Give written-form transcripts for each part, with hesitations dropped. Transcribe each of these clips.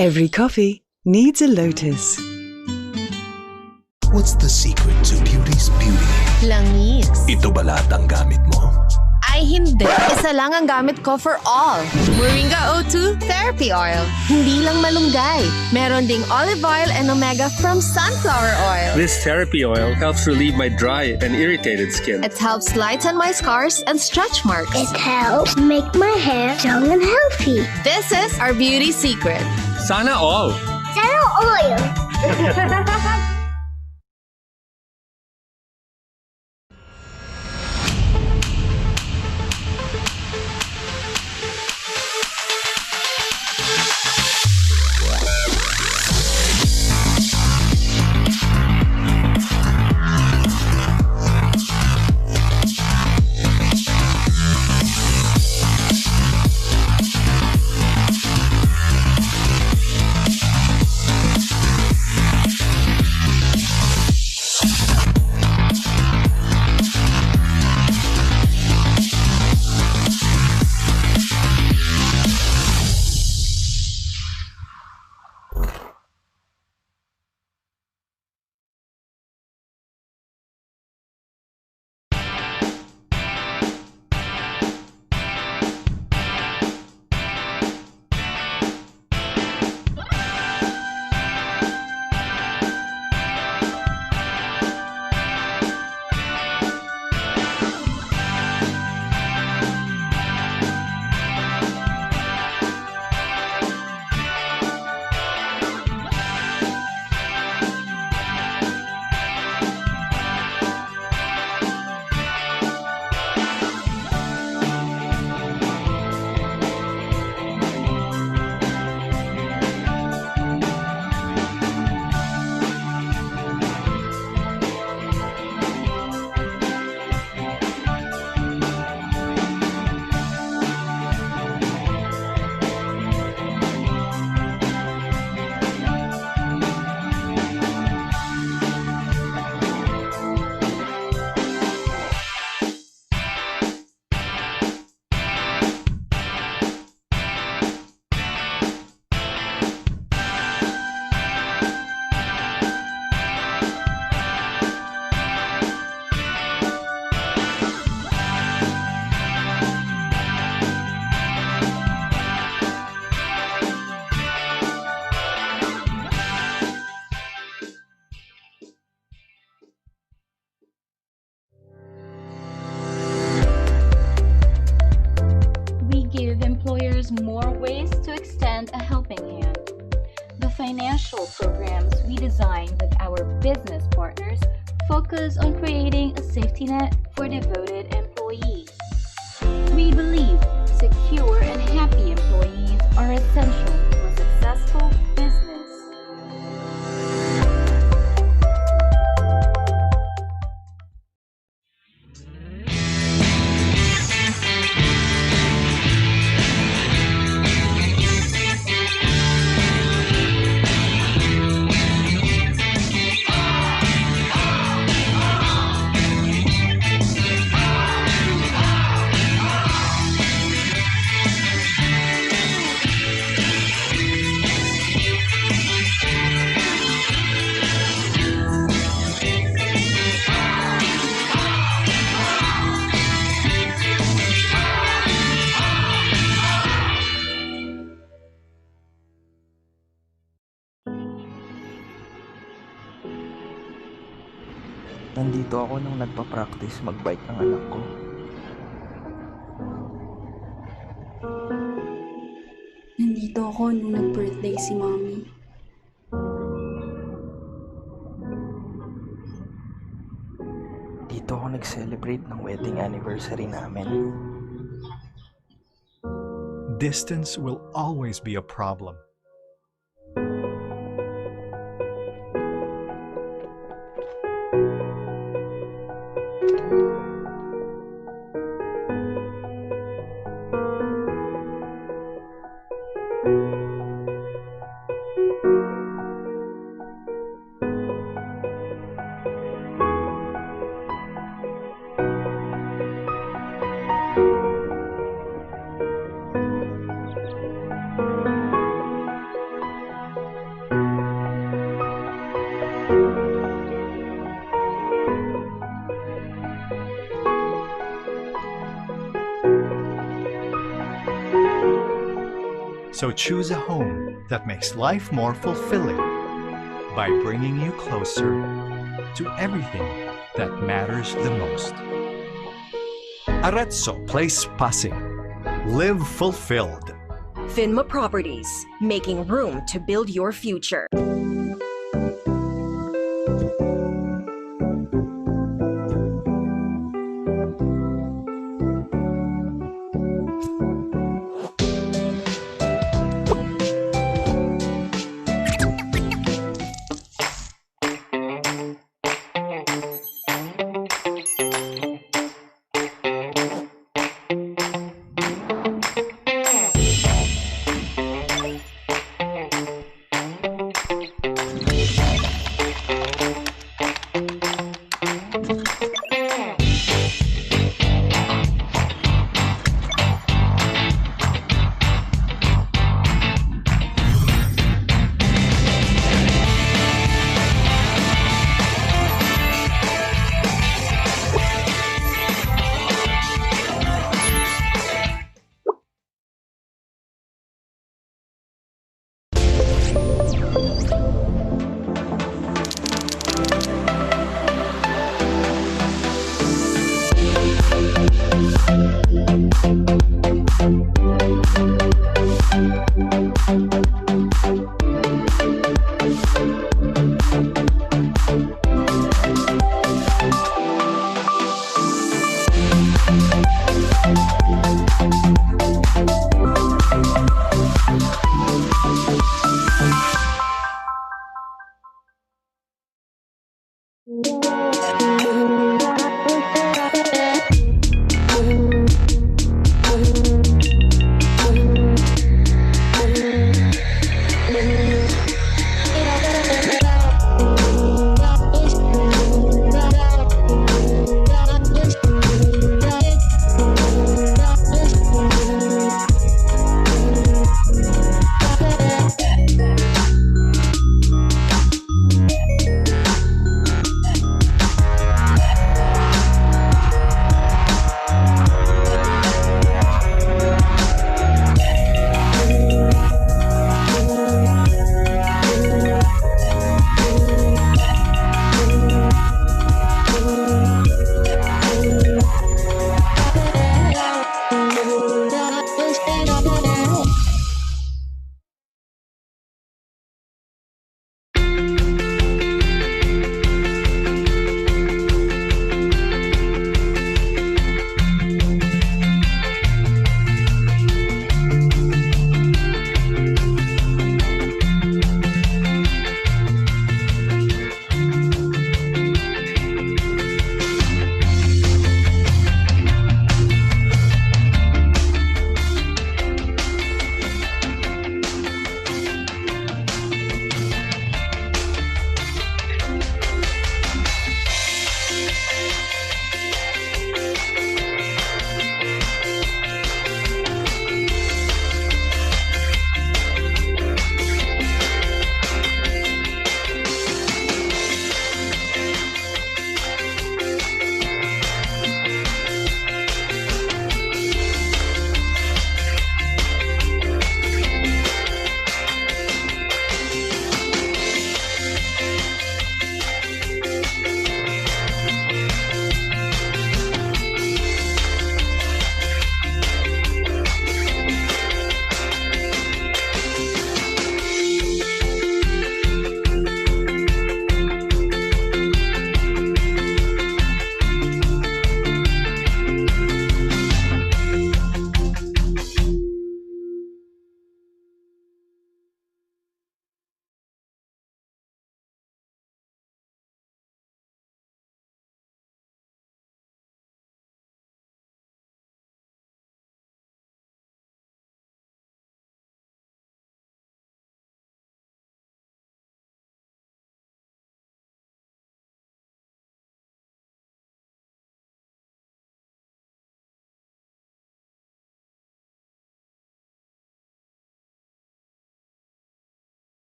Every coffee needs a lotus. What's the secret to beauty's beauty? Langis. Ito ba lahat ang gamit mo? Ay hindi. Isa lang ang gamit ko for all. Moringa O2 Therapy Oil. Hindi lang malunggay. Meron ding olive oil and omega from sunflower oil. This therapy oil helps relieve my dry and irritated skin. It helps lighten my scars and stretch marks. It helps make my hair young and healthy. This is our beauty secret. Sana all. Sana oil. More ways to extend a helping hand. The financial programs we design with our business partners focus on creating a safety net for devoted employees. We believe secure and happy employees are essential to a successful business. Nandito ako nung nagpa-practice mag-bike ang anak ko. Nandito ako nung nag-birthday si Mommy. Dito ako nag-celebrate ng wedding anniversary namin. Distance will always be a problem. So choose a home that makes life more fulfilling by bringing you closer to everything that matters the most. Arezzo Place Pasig. Live fulfilled. Finma Properties, making room to build your future.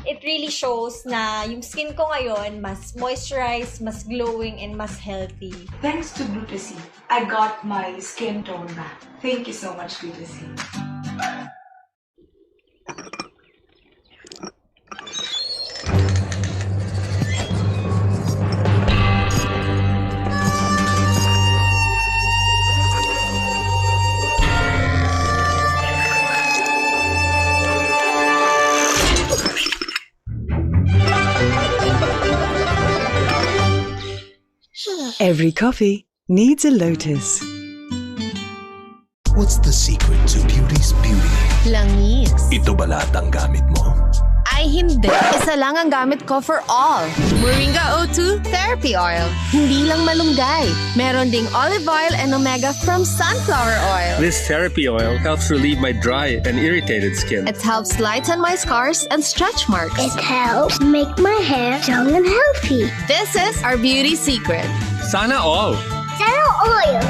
it really shows na yung skin ko ngayon mas moisturized, mas glowing, and mas healthy. Thanks to Glutasine, I got my skin tone back. Thank you so much, Glutasine. Every coffee needs a lotus. What's the secret to beauty's beauty? Langis. Ito ba lahat ang gamit mo? Ay hindi. Isa lang ang gamit ko for all. Moringa O2 Therapy Oil. Hindi lang malunggay. Meron ding olive oil and omega from sunflower oil. This therapy oil helps relieve my dry and irritated skin. It helps lighten my scars and stretch marks. It helps make my hair young and healthy. This is our beauty secret. Sana all! Zero oil.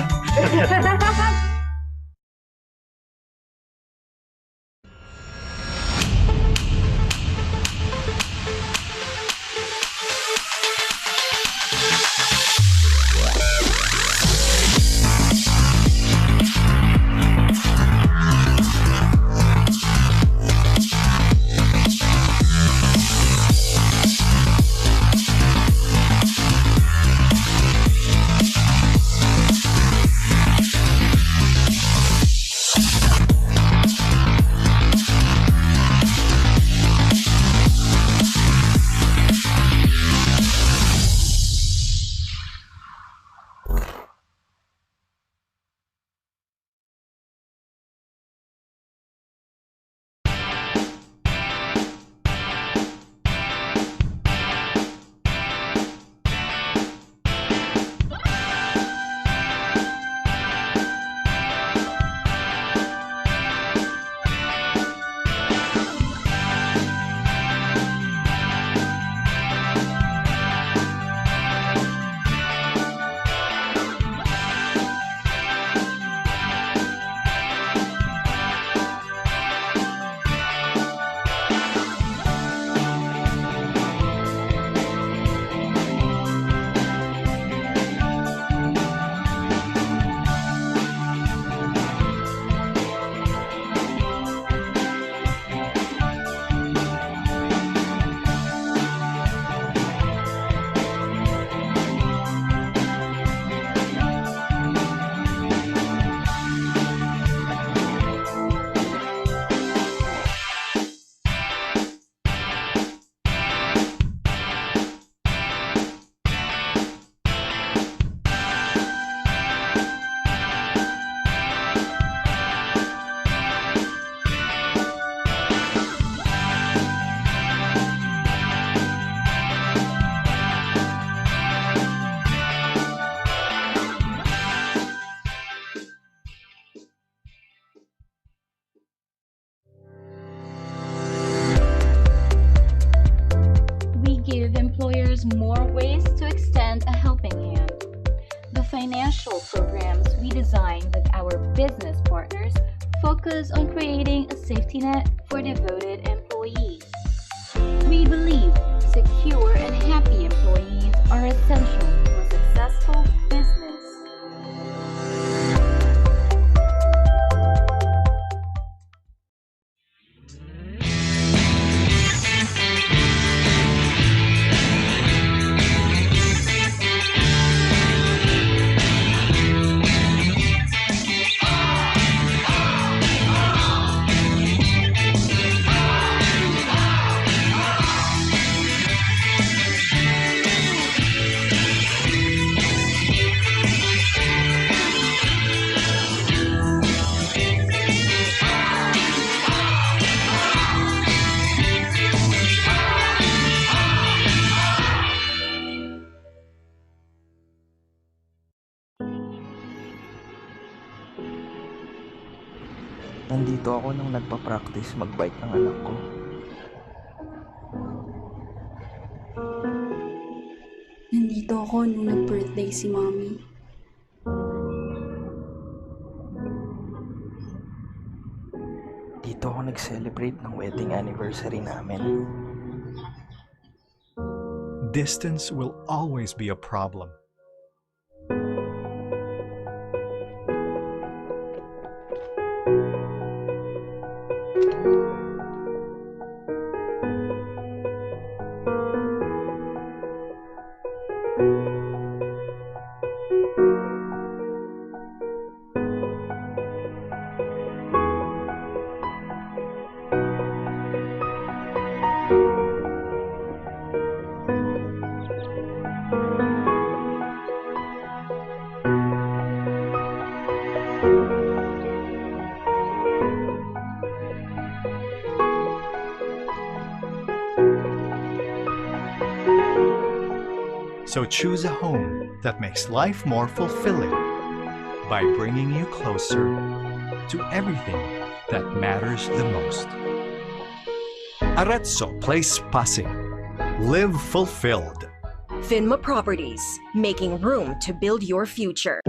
More ways to extend a helping hand. The financial programs we design with our business partners focus on creating a safety net for devoted employees. We believe secure and happy employees are essential to a successful business. Nandito ako nung nagpa-practice mag-bike ng anak ko. Nandito ako nung nag-birthday si Mommy. Dito ako nag-celebrate ng wedding anniversary namin. distance will always be a problem. So choose a home that makes life more fulfilling by bringing you closer to everything that matters the most. Arezzo Place Pasig. Live fulfilled. Finma Properties, making room to build your future.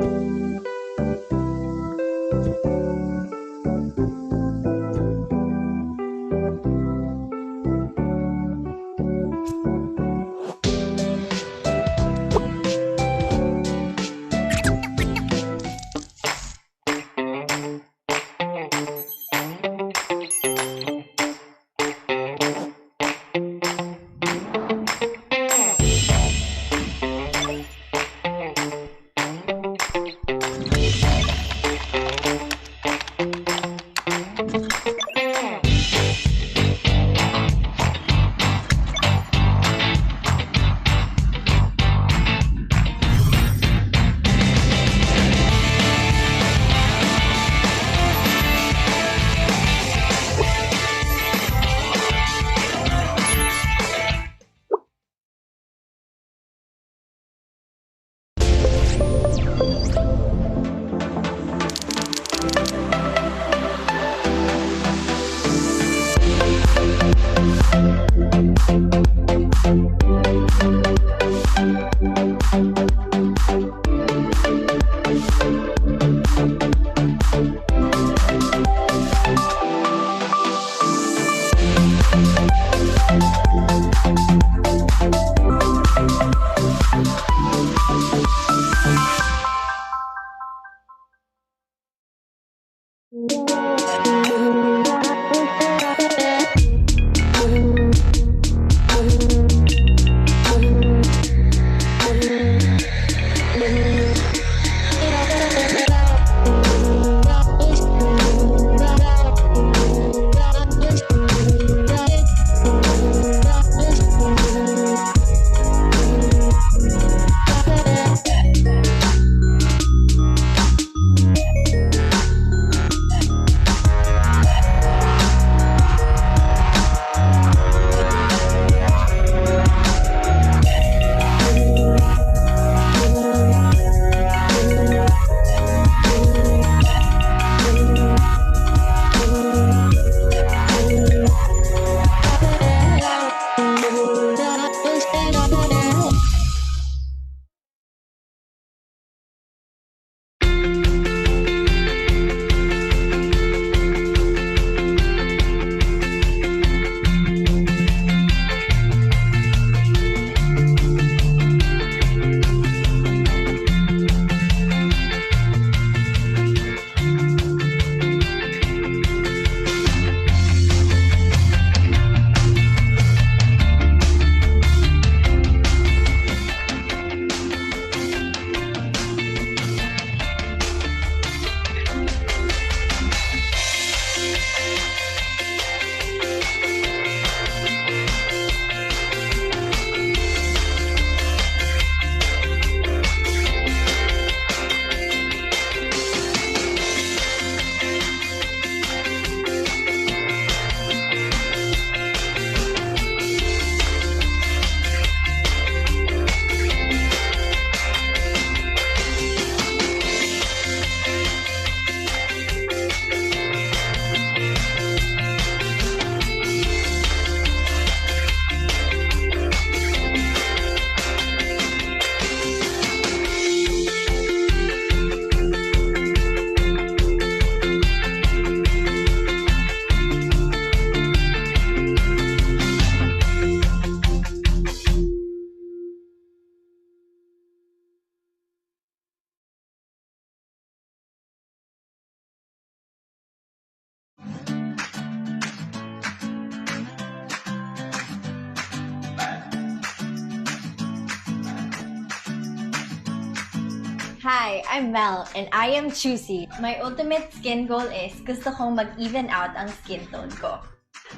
Hi, I'm Mel, and I am choosy. My ultimate skin goal is gusto kong mag-even out ang skin tone ko.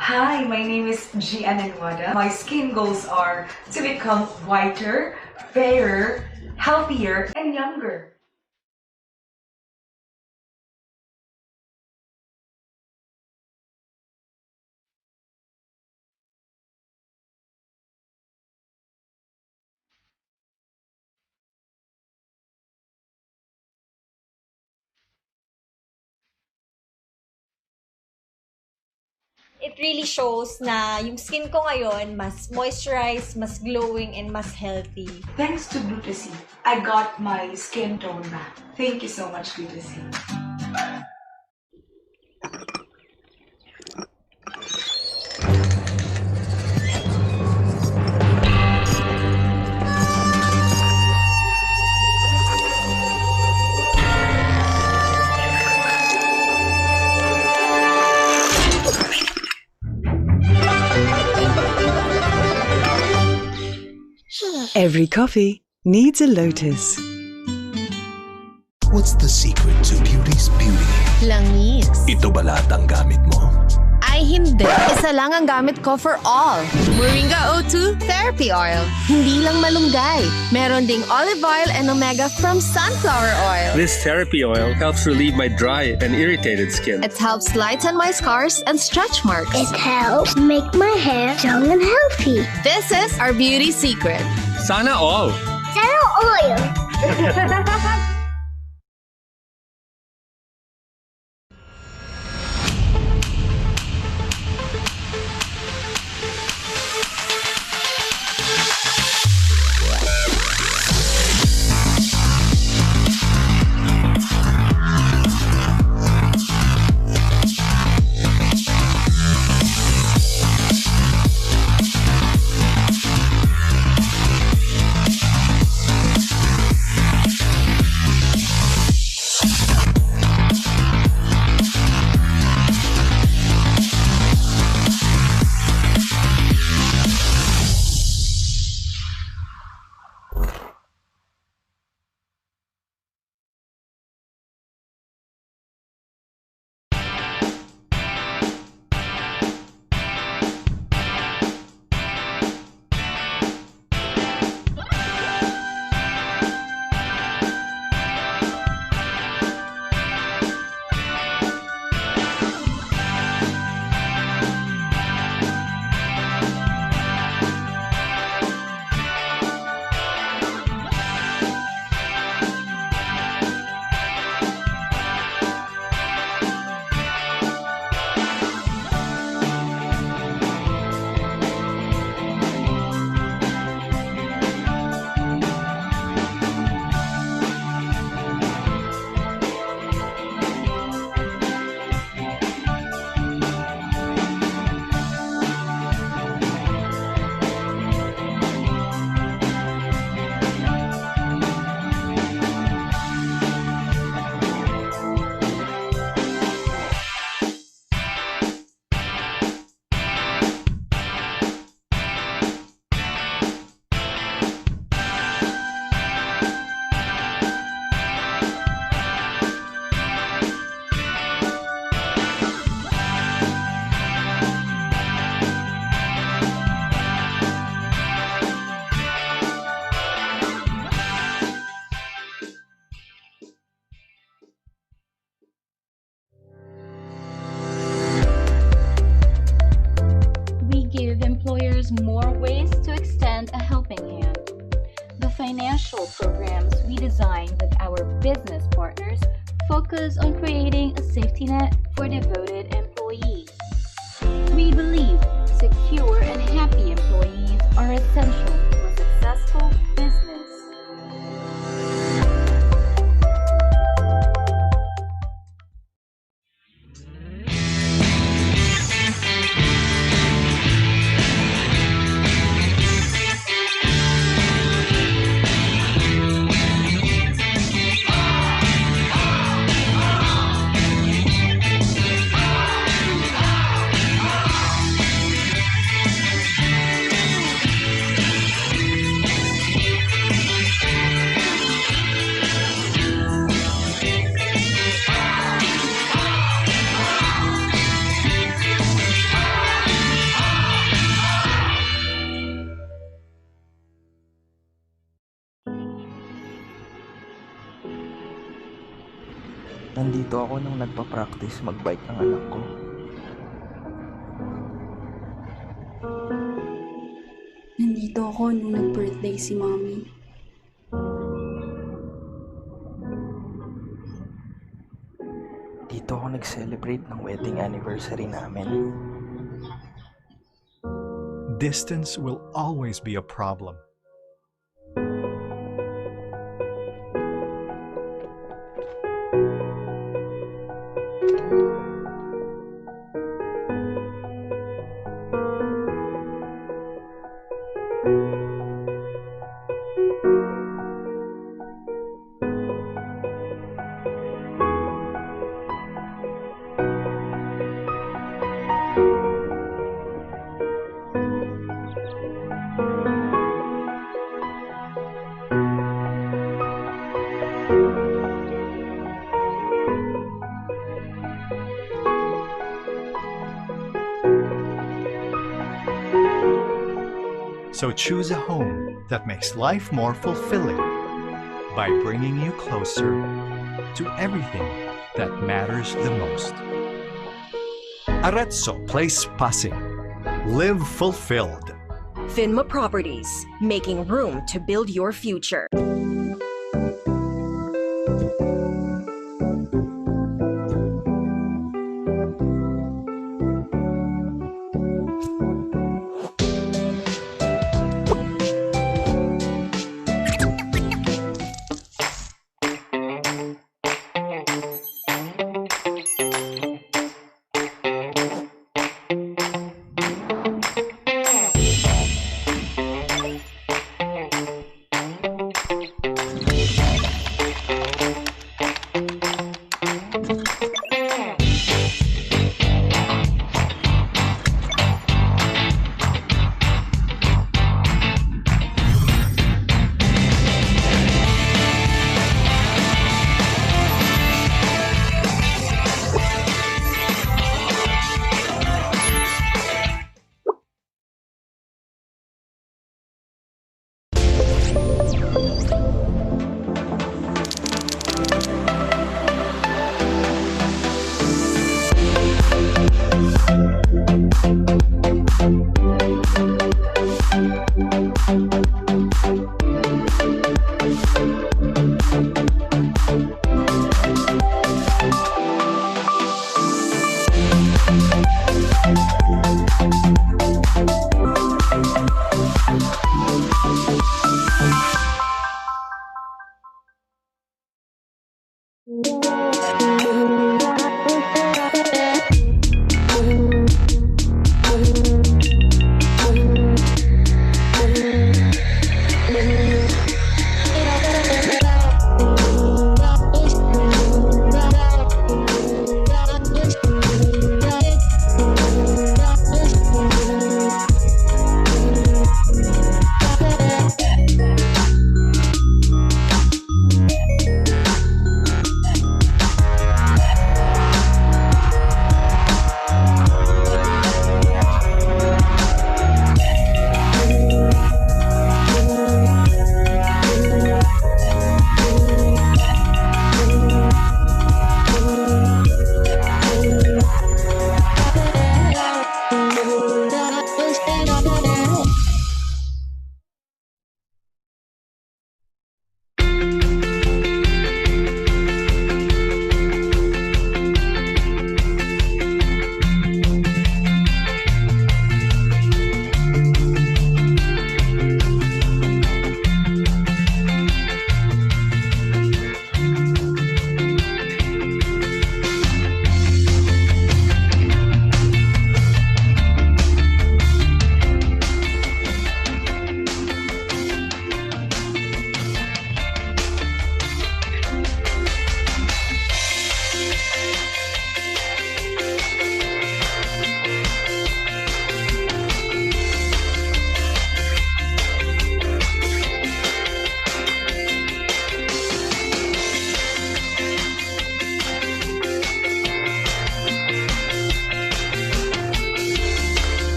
Hi, my name is Gian Anwada. My skin goals are to become whiter, fairer, healthier, and younger. It really shows na yung skin ko ngayon mas moisturized, mas glowing, and mas healthy. Thanks to Glutasy, I got my skin tone back. Thank you so much, Glutasy. Every coffee needs a lotus. What's the secret to beauty's beauty? Langis. Ito ba lahat ang gamit mo? Ay hindi. Isa lang ang gamit ko for all. Moringa O2 Therapy Oil. Hindi lang malunggay. Meron ding olive oil and omega from sunflower oil. This therapy oil helps relieve my dry and irritated skin. It helps lighten my scars and stretch marks. It helps make my hair strong and healthy. This is our beauty secret. Sana all! Zero oil. More ways to extend a helping hand. The financial programs we design with our business partners focus on creating a safety net for devoted employees. We believe secure and happy employees are essential to a successful business. Nandito ako nung nagpa-practice mag-bike ng anak ko. Nandito ako nung nag-birthday si Mommy. Dito ako nag-celebrate ng wedding anniversary namin. Distance will always be a problem. So choose a home that makes life more fulfilling by bringing you closer to everything that matters the most. Arezzo Place Pasig. Live fulfilled. Finma Properties, making room to build your future.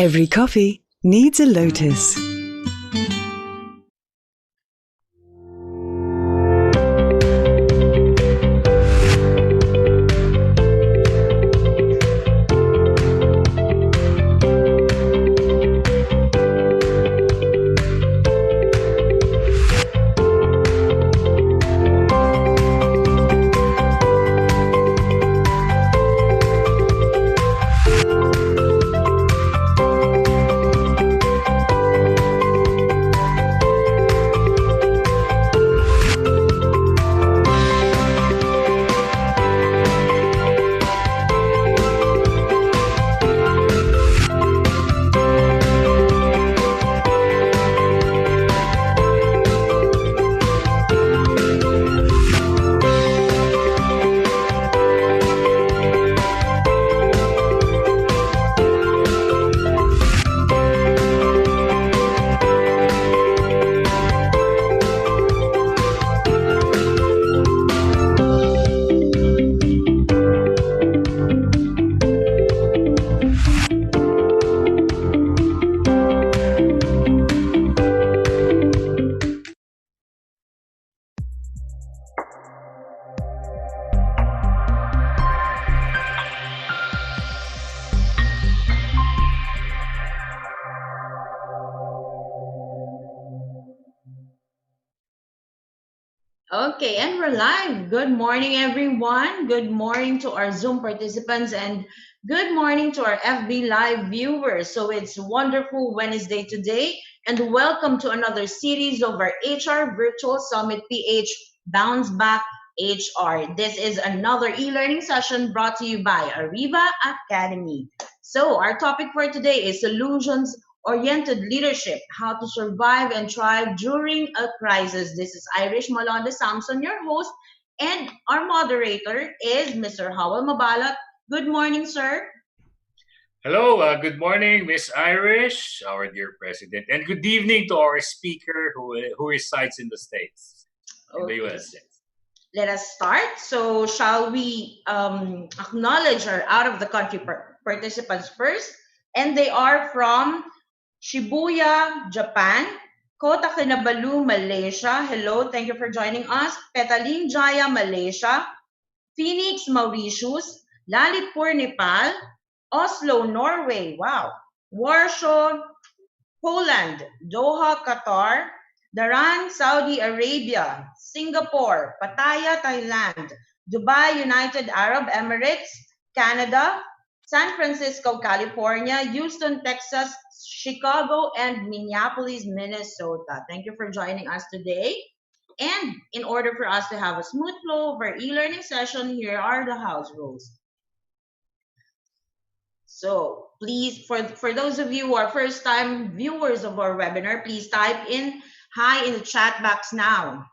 Every coffee needs a lotus. Okay, and we're live. Good morning, everyone. Good morning to our Zoom participants and good morning to our FB Live viewers. So it's wonderful Wednesday today, and welcome to another series of our HR Virtual Summit PH Bounce Back HR. This is another e-learning session brought to you by Ariva Academy. So our topic for today is solutions-oriented leadership, how to survive and thrive during a crisis. This is Irish Malonda Samson, your host, and our moderator is Mr. Howell Mabalat. Good morning, sir. Hello, good morning, Miss Irish, our dear president, and good evening to our speaker who resides in the States, in the US. Let us start. So shall we acknowledge our out-of-the-country participants first? And they are from Shibuya, Japan. Kota Kinabalu, Malaysia. Hello, thank you for joining us. Petaling Jaya, Malaysia. Phoenix, Mauritius. Lalitpur, Nepal. Oslo, Norway. Wow. Warsaw, Poland. Doha, Qatar. Dharan, Saudi Arabia. Singapore. Pattaya, Thailand. Dubai, United Arab Emirates. Canada. San Francisco, California. Houston, Texas. Chicago, and Minneapolis, Minnesota. Thank you for joining us today. And in order for us to have a smooth flow of our e-learning session, here are the house rules. So please, for those of you who are first-time viewers of our webinar, please type in hi in the chat box now.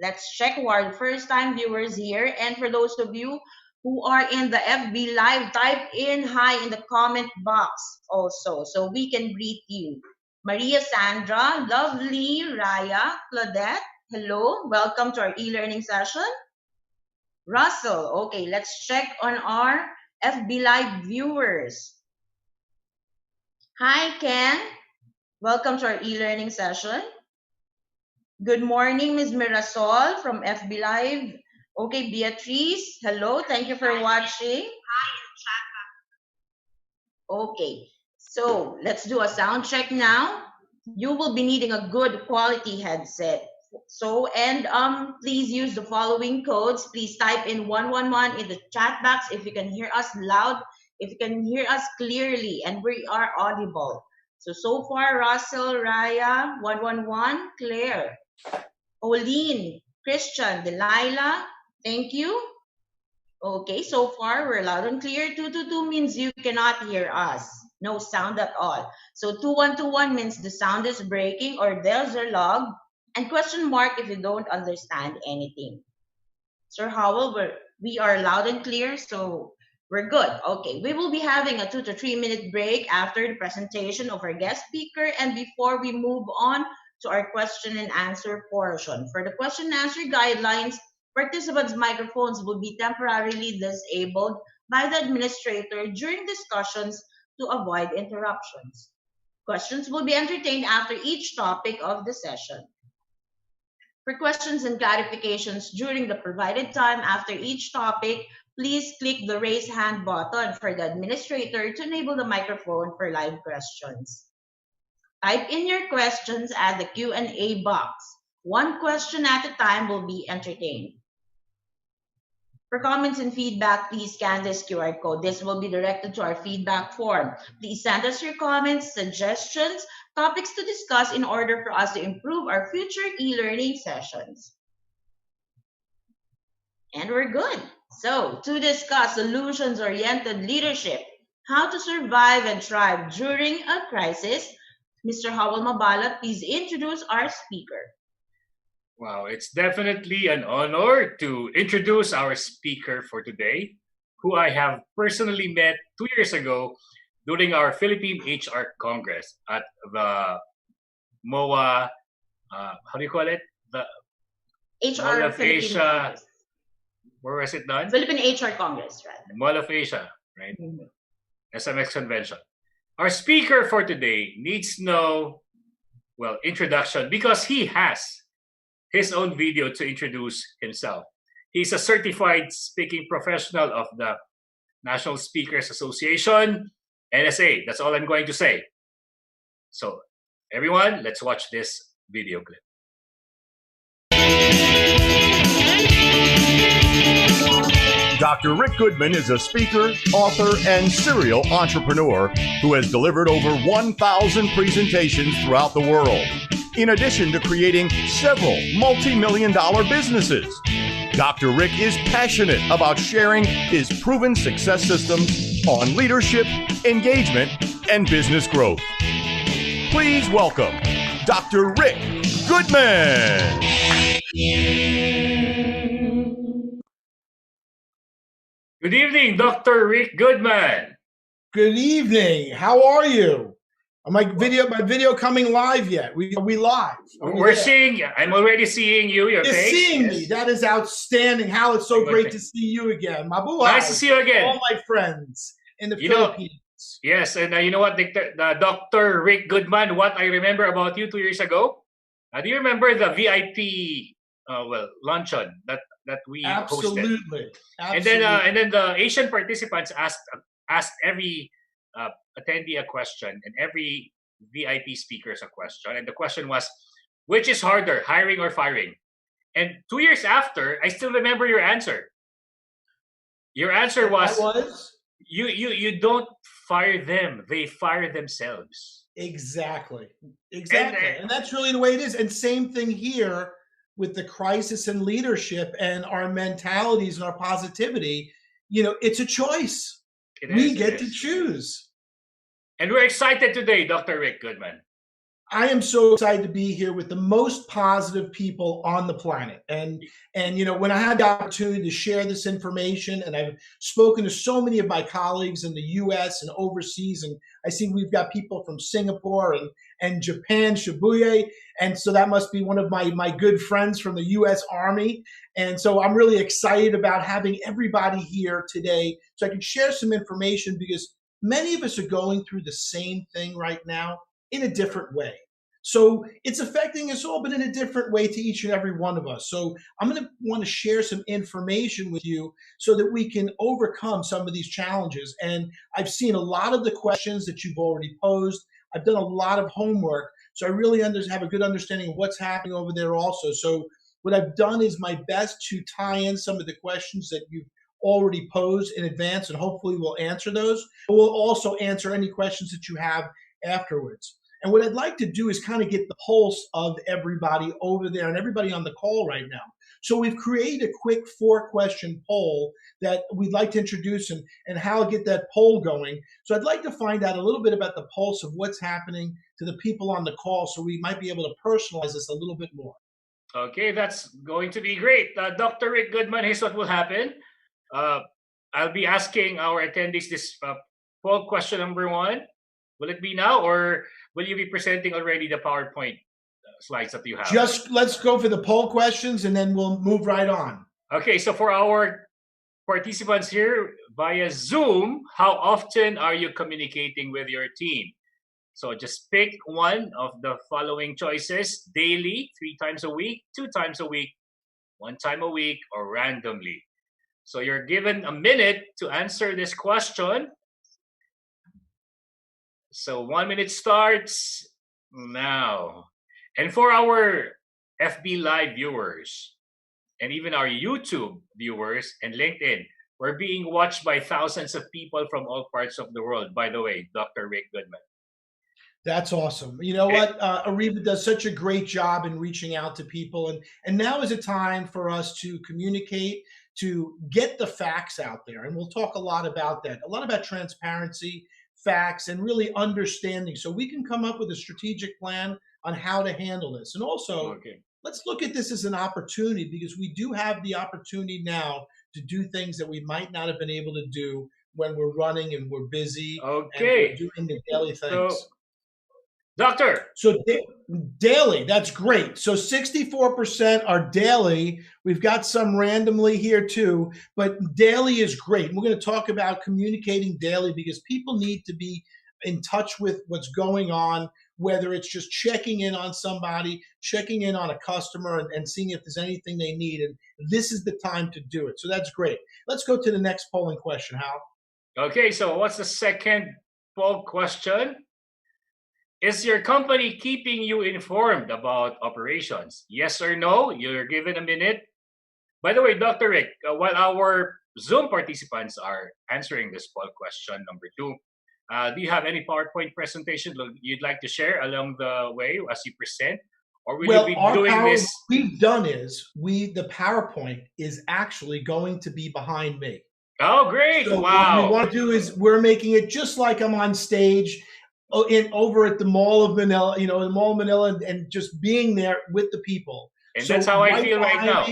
Let's check who are the first-time viewers here. And for those of you who are in the FB Live, type in hi in the comment box also so we can greet you. Maria Sandra, lovely, Raya, Claudette, hello, welcome to our e-learning session. Russell, okay, let's check on our FB Live viewers. Hi, Ken, welcome to our e-learning session. Good morning, Ms. Mirasol from FB Live. Okay, Beatrice, hello, thank you for watching. Okay, so let's do a sound check now. You will be needing a good quality headset. So, and please use the following codes. Please type in 111 in the chat box if you can hear us loud, if you can hear us clearly, and we are audible. So far, Russell, Raya, 111, Claire, Oline, Christian, Delilah, thank you. Okay, so far we're loud and clear. 222 means you cannot hear us. No sound at all. So 2121 means the sound is breaking or there's a log. And question mark if you don't understand anything. Sir Howell, we are loud and clear, so we're good. Okay, we will be having a 2 to 3 minute break after the presentation of our guest speaker and before we move on to our question and answer portion. For the question and answer guidelines, participants' microphones will be temporarily disabled by the administrator during discussions to avoid interruptions. Questions will be entertained after each topic of the session. For questions and clarifications during the provided time after each topic, please click the raise hand button for the administrator to enable the microphone for live questions. Type in your questions at the Q&A box. One question at a time will be entertained. For comments and feedback, please scan this QR code. This will be directed to our feedback form. Please send us your comments, suggestions, topics to discuss in order for us to improve our future e-learning sessions. And we're good. So, to discuss solutions-oriented leadership, how to survive and thrive during a crisis, Mr. Howell Mabala, please introduce our speaker. Wow, it's definitely an honor to introduce our speaker for today, who I have personally met 2 years ago during our Philippine HR Congress at the MOA, how do you call it? The HR Mall of Philippine Asia. Congress. Where was it done? Philippine HR Congress, right? Mall of Asia, right? SMX Convention. Our speaker for today needs no, well, introduction because he has his own video to introduce himself. He's a certified speaking professional of the National Speakers Association, NSA. That's all I'm going to say. So, everyone, let's watch this video clip. Dr. Rick Goodman is a speaker, author, and serial entrepreneur who has delivered over 1,000 presentations throughout the world, in addition to creating several multi-million-dollar businesses. Dr. Rick is passionate about sharing his proven success systems on leadership, engagement, and business growth. Please welcome Dr. Rick Goodman. Good evening, Dr. Rick Goodman. Good evening. How are you? My video coming live yet? We live. We're seeing you. I'm already seeing you. Your You're face. seeing Yes. me. That is outstanding. Hal, it's so great to see you again. Mabuhay. Nice to see you again. All my friends in the You know- Philippines. Yes, and you know what, Dr. Rick Goodman, what I remember about you 2 years ago? Do you remember the VIP luncheon that we hosted? Absolutely. And then the Asian participants asked every attendee a question and every VIP speakers a question. And the question was, which is harder, hiring or firing? And 2 years after, I still remember your answer. Your answer was you don't fire them, they fire themselves. Exactly. And that's really the way it is. And same thing here with the crisis and leadership and our mentalities and our positivity. You know, it's a choice. We get to choose. And we're excited today, Dr. Rick Goodman. I am so excited to be here with the most positive people on the planet. And you know, when I had the opportunity to share this information, and I've spoken to so many of my colleagues in the US and overseas, and I see we've got people from Singapore and Japan, Shibuya, and so that must be one of my good friends from the US Army. And so I'm really excited about having everybody here today so I can share some information, because many of us are going through the same thing right now in a different way. So it's affecting us all, but in a different way to each and every one of us. So I'm going to want to share some information with you so that we can overcome some of these challenges. And I've seen a lot of the questions that you've already posed. I've done a lot of homework, so I really have a good understanding of what's happening over there also. So what I've done is my best to tie in some of the questions that you've already posed in advance, and hopefully we'll answer those. But we'll also answer any questions that you have afterwards. And what I'd like to do is kind of get the pulse of everybody over there and everybody on the call right now. So we've created a quick 4-question poll that we'd like to introduce, and how to get that poll going. So I'd like to find out a little bit about the pulse of what's happening to the people on the call, so we might be able to personalize this a little bit more. Okay, that's going to be great. Dr. Rick Goodman, here's what will happen. I'll be asking our attendees this poll question number 1. Will it be now, or will you be presenting already the PowerPoint slides that you have? Just let's go for the poll questions, and then we'll move right on. Okay, so for our participants here via Zoom, how often are you communicating with your team? So just pick one of the following choices: daily, 3 times a week, 2 times a week, 1 time a week, or randomly. So you're given a minute to answer this question. So 1 minute starts now. And for our FB Live viewers, and even our YouTube viewers and LinkedIn, we're being watched by thousands of people from all parts of the world. By the way, Dr. Rick Goodman. That's awesome. You know what? Ariva does such a great job in reaching out to people. And now is a time for us to communicate, to get the facts out there. And we'll talk a lot about that, a lot about transparency, facts, and really understanding. So we can come up with a strategic plan on how to handle this. And also, let's look at this as an opportunity, because we do have the opportunity now to do things that we might not have been able to do when we're running and we're busy and we're doing the daily things. So, Doctor. So daily, that's great. So 64% are daily. We've got some randomly here too, but daily is great. And we're going to talk about communicating daily, because people need to be in touch with what's going on, whether it's just checking in on somebody, checking in on a customer, and seeing if there's anything they need. And this is the time to do it. So that's great. Let's go to the next polling question, Hal. Okay, so what's the second poll question? Is your company keeping you informed about operations? Yes or no? You're given a minute. By the way, Dr. Rick, while our Zoom participants are answering this poll question number 2, do you have any PowerPoint presentation you'd like to share along the way as you present? Or will you be doing this? What we've done is the PowerPoint is actually going to be behind me. Oh, great. So wow. What we want to do is we're making it just like I'm on stage over at the Mall of Manila, the Mall of Manila, and just being there with the people. And so that's how I feel right now.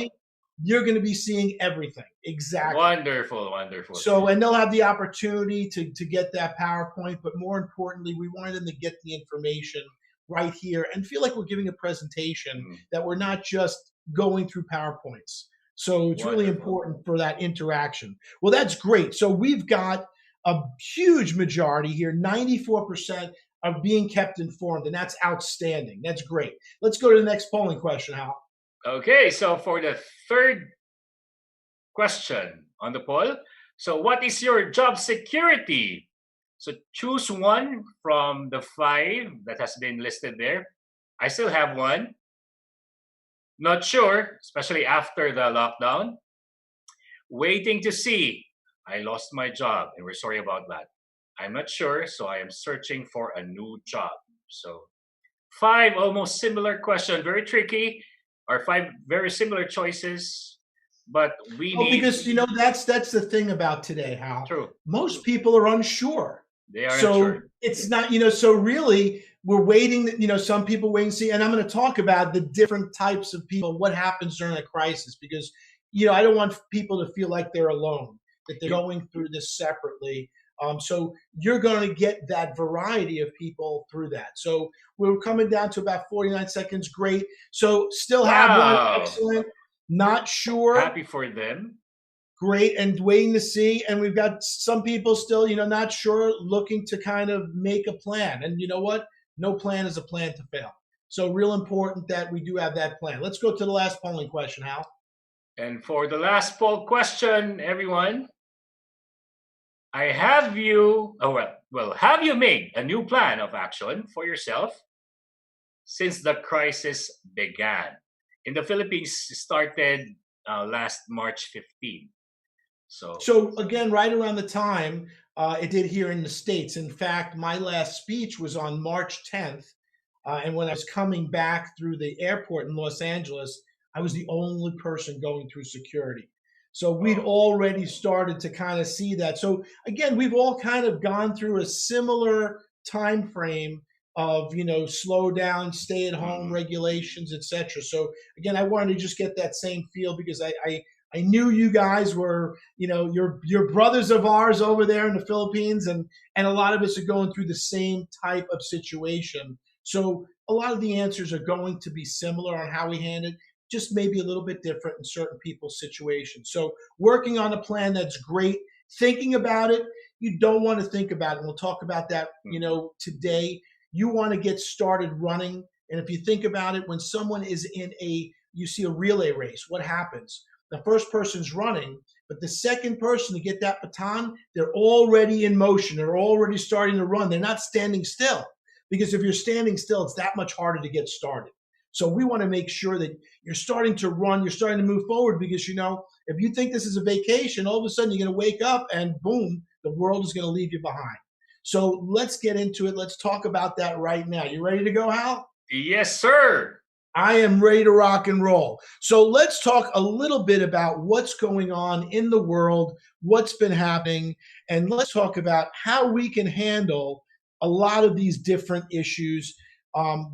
You're going to be seeing everything. Exactly. Wonderful, wonderful. So, and they'll have the opportunity to get that PowerPoint, but more importantly, we wanted them to get the information right here and feel like we're giving a presentation, that we're not just going through PowerPoints. So it's really important for that interaction. Well, that's great. So we've got a huge majority here, 94% are being kept informed, and that's outstanding. That's great. Let's go to the next polling question, Hal. Okay, so for the third question on the poll, so what is your job security? So choose one from the 5 that has been listed there. I still have one. Not sure, especially after the lockdown. Waiting to see. I lost my job, and we're sorry about that. I'm not sure, so I am searching for a new job. So 5 almost similar questions, very tricky, or 5 very similar choices, but we need... Because, that's the thing about today, Hal. True. Most people are unsure. They are unsure. It's not, so really we're waiting, some people wait and see, and I'm going to talk about the different types of people, what happens during a crisis, because, I don't want people to feel like they're alone, that they're going through this separately. So you're going to get that variety of people through that. So we're coming down to about 49 seconds. Great. So still have one. Excellent. Not sure. Happy for them. Great. And waiting to see. And we've got some people still, not sure, looking to kind of make a plan. And you know what? No plan is a plan to fail. So real important that we do have that plan. Let's go to the last polling question, Hal. And for the last poll question, everyone, have you made a new plan of action for yourself since the crisis began? In the Philippines, started last March 15. So again, right around the time it did here in the States. In fact, my last speech was on March 10th. And when I was coming back through the airport in Los Angeles, I was the only person going through security. So we'd already started to kind of see that. So again, we've all kind of gone through a similar time frame of, slow down, stay at home regulations, etc. So again, I wanted to just get that same feel, because I knew you guys were, your brothers of ours over there in the Philippines, and a lot of us are going through the same type of situation. So a lot of the answers are going to be similar on how we handle it. just maybe a little bit different in certain people's situations. So working on a plan, that's great. Thinking about it, you don't want to think about it. And we'll talk about that, today. You want to get started running. And if you think about it, when someone is you see a relay race, what happens? The first person's running, but the second person to get that baton, they're already in motion. They're already starting to run. They're not standing still, because if you're standing still, it's that much harder to get started. So we want to make sure that you're starting to run, you're starting to move forward, because, if you think this is a vacation, all of a sudden you're going to wake up and boom, the world is going to leave you behind. So let's get into it. Let's talk about that right now. You ready to go, Hal? Yes, sir. I am ready to rock and roll. So let's talk a little bit about what's going on in the world, what's been happening, and let's talk about how we can handle a lot of these different issues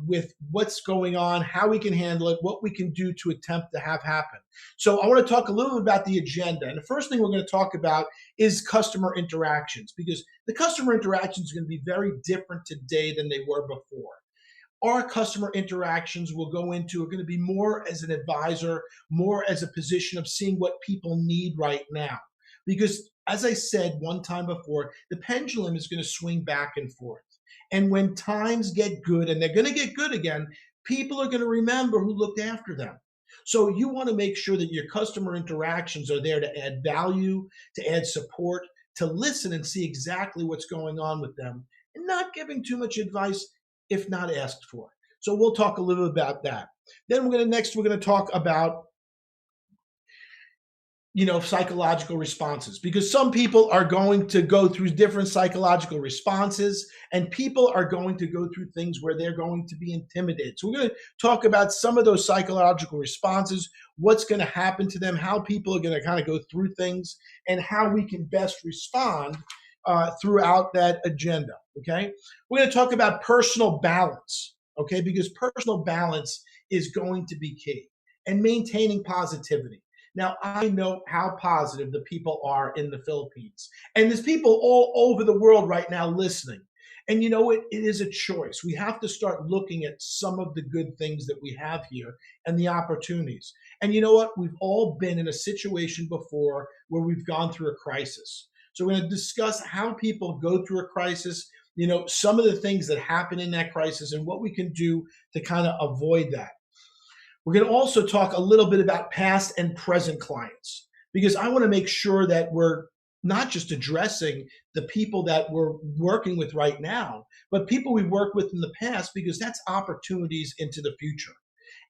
with what's going on, how we can handle it, what we can do to attempt to have happen. So I want to talk a little bit about the agenda. And the first thing we're going to talk about is customer interactions, because the customer interactions are going to be very different today than they were before. Our customer interactions will go into are going to be more as an advisor, more as a position of seeing what people need right now. Because as I said one time before, the pendulum is going to swing back and forth. And when times get good, and they're going to get good again, people are going to remember who looked after them. So you want to make sure that your customer interactions are there to add value, to add support, to listen and see exactly what's going on with them, and not giving too much advice if not asked for. So we'll talk a little bit about that. Then we're going to talk about psychological responses, because some people are going to go through different psychological responses, and people are going to go through things where they're going to be intimidated. So we're going to talk about some of those psychological responses, what's going to happen to them, how people are going to kind of go through things, and how we can best respond throughout that agenda. Okay. We're going to talk about personal balance. Okay. Because personal balance is going to be key, and maintaining positivity. Now, I know how positive the people are in the Philippines, and there's people all over the world right now listening. And it is a choice. We have to start looking at some of the good things that we have here and the opportunities. And you know what? We've all been in a situation before where we've gone through a crisis. So we're going to discuss how people go through a crisis, some of the things that happen in that crisis, and what we can do to kind of avoid that. We're going to also talk a little bit about past and present clients, because I want to make sure that we're not just addressing the people that we're working with right now, but people we worked with in the past, because that's opportunities into the future.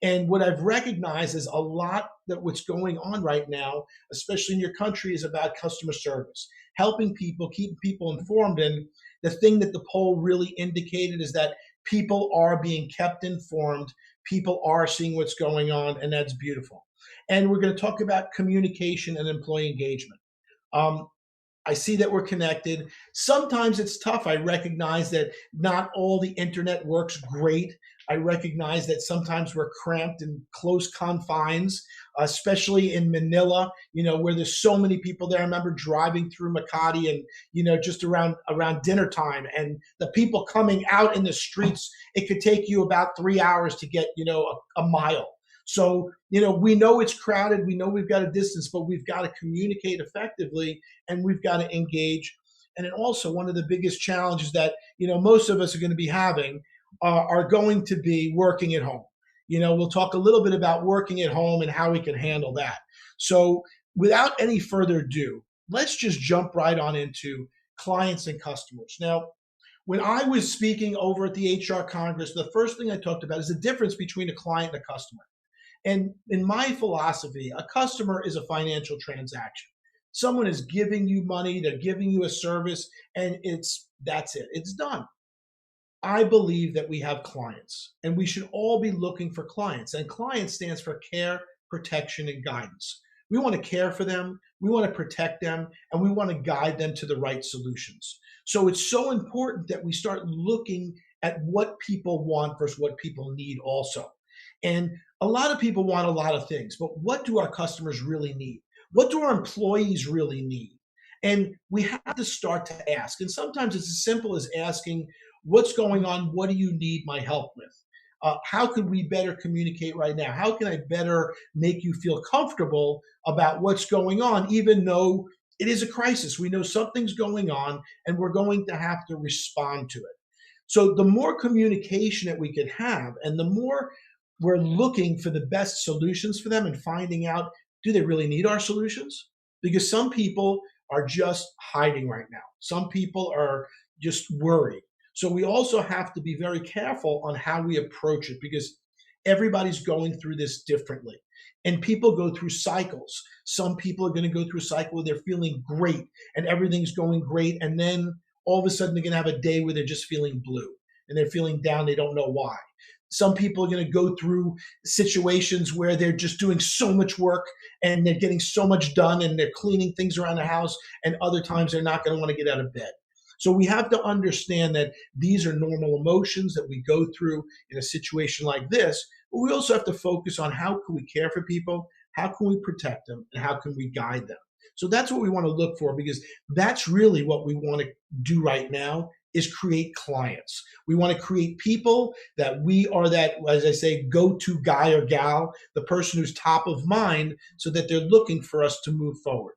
And what I've recognized is a lot that what's going on right now, especially in your country, is about customer service, helping people, keeping people informed. And the thing that the poll really indicated is that people are being kept informed. People are seeing what's going on, and that's beautiful. And we're going to talk about communication and employee engagement. I see that we're connected. Sometimes it's tough. I recognize that not all the internet works great. I recognize that sometimes we're cramped in close confines, especially in Manila, where there's so many people there. I remember driving through Makati and, just around dinner time, and the people coming out in the streets, it could take you about 3 hours to get, a mile. So, we know it's crowded. We know we've got a distance, but we've got to communicate effectively, and we've got to engage. And then also, one of the biggest challenges that, most of us are going to be having are going to be working at home. We'll talk a little bit about working at home and how we can handle that. So without any further ado, let's just jump right on into clients and customers. Now, when I was speaking over at the HR Congress, the first thing I talked about is the difference between a client and a customer. And in my philosophy, a customer is a financial transaction. Someone is giving you money, they're giving you a service, and that's it. It's done. I believe that we have clients, and we should all be looking for clients. And client stands for care, protection, and guidance. We want to care for them, we want to protect them, and we want to guide them to the right solutions. So it's so important that we start looking at what people want versus what people need also. And a lot of people want a lot of things, but what do our customers really need? What do our employees really need? And we have to start to ask. And sometimes it's as simple as asking, what's going on? What do you need my help with? how could we better communicate right now? How can I better make you feel comfortable about what's going on, even though it is a crisis? We know something's going on and we're going to have to respond to it. So the more communication that we can have and the more we're looking for the best solutions for them and finding out, do they really need our solutions? Because some people are just hiding right now. Some people are just worried. So we also have to be very careful on how we approach it because everybody's going through this differently. And people go through cycles. Some people are going to go through a cycle where they're feeling great and everything's going great. And then all of a sudden they're going to have a day where they're just feeling blue and they're feeling down. They don't know why. Some people are going to go through situations where they're just doing so much work and they're getting so much done and they're cleaning things around the house. And other times they're not going to want to get out of bed. So we have to understand that these are normal emotions that we go through in a situation like this. But we also have to focus on how can we care for people, how can we protect them, and how can we guide them. So that's what we want to look for because that's really what we want to do right now is create clients. We want to create people that we are that, as I say, go-to guy or gal, the person who's top of mind so that they're looking for us to move forward.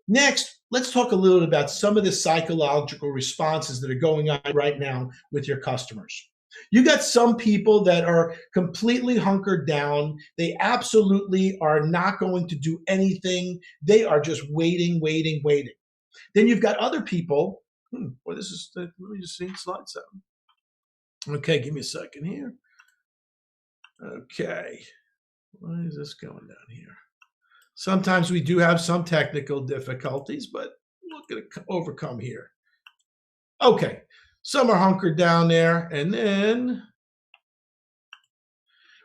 Next, let's talk a little bit about some of the psychological responses that are going on right now with your customers. You got some people that are completely hunkered down. They absolutely are not going to do anything. They are just waiting. Then you've got other people. Let me just see slide 7. Okay, give me a second here. Okay, why is this going down here? Sometimes we do have some technical difficulties, but we're going to overcome here. Okay, some are hunkered down there, and then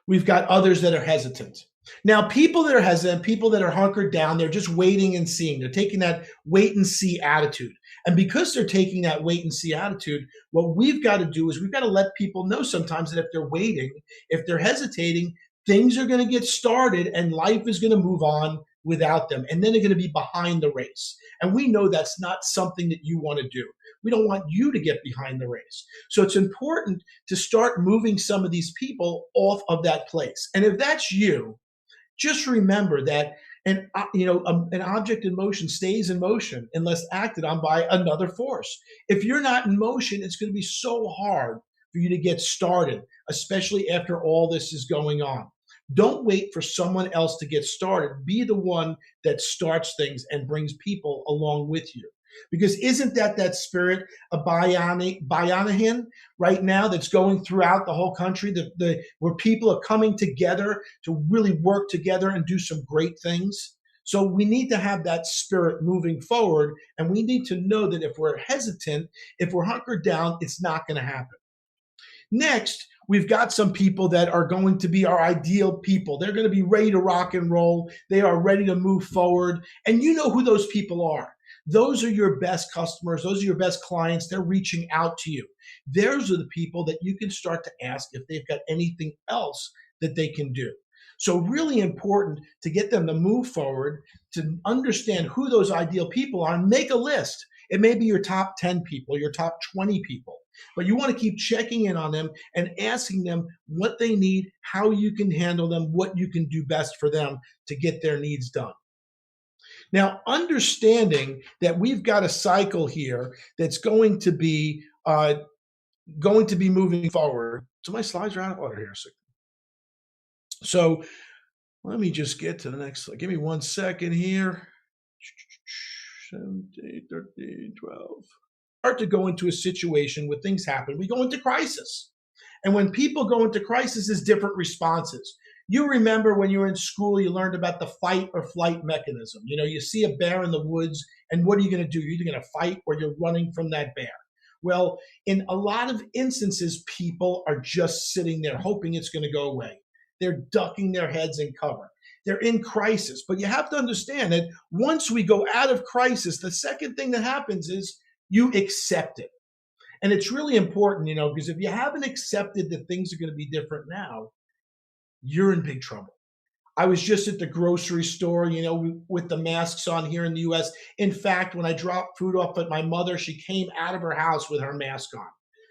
we've got others that are hesitant. Now, people that are hesitant, people that are hunkered down, they're just waiting and seeing. They're taking that wait and see attitude. And because they're taking that wait and see attitude, what we've got to do is we've got to let people know sometimes that if they're waiting, if they're hesitating, things are going to get started and life is going to move on without them. And then they're going to be behind the race. And we know that's not something that you want to do. We don't want you to get behind the race. So it's important to start moving some of these people off of that place. And if that's you, just remember that an object in motion stays in motion unless acted on by another force. If you're not in motion, it's going to be so hard for you to get started, especially after all this is going on. Don't wait for someone else to get started. Be the one that starts things and brings people along with you. Because isn't that spirit of Bayanihan right now that's going throughout the whole country, where people are coming together to really work together and do some great things? So we need to have that spirit moving forward, and we need to know that if we're hesitant, if we're hunkered down, it's not going to happen. Next, we've got some people that are going to be our ideal people. They're going to be ready to rock and roll. They are ready to move forward. And you know who those people are. Those are your best customers. Those are your best clients. They're reaching out to you. Those are the people that you can start to ask if they've got anything else that they can do. So really important to get them to move forward, to understand who those ideal people are, and make a list. It may be your top 10 people, your top 20 people, but you want to keep checking in on them and asking them what they need, how you can handle them, what you can do best for them to get their needs done. Now, understanding that we've got a cycle here that's going to be moving forward. So my slides are out of order here. So let me just get to the next slide. Give me 1 second here. 17, 13, 12. Start to go into a situation where things happen. We go into crisis. And when people go into crisis, there's different responses. You remember when you were in school, you learned about the fight or flight mechanism. You know, you see a bear in the woods, and what are you going to do? You're either going to fight or you're running from that bear. Well, in a lot of instances, people are just sitting there hoping it's going to go away. They're ducking their heads in cover. They're in crisis. But you have to understand that once we go out of crisis, the second thing that happens is you accept it. And it's really important, you know, because if you haven't accepted that things are going to be different now, you're in big trouble. I was just at the grocery store, you know, with the masks on here in the US. In fact, when I dropped food off at my mother, she came out of her house with her mask on.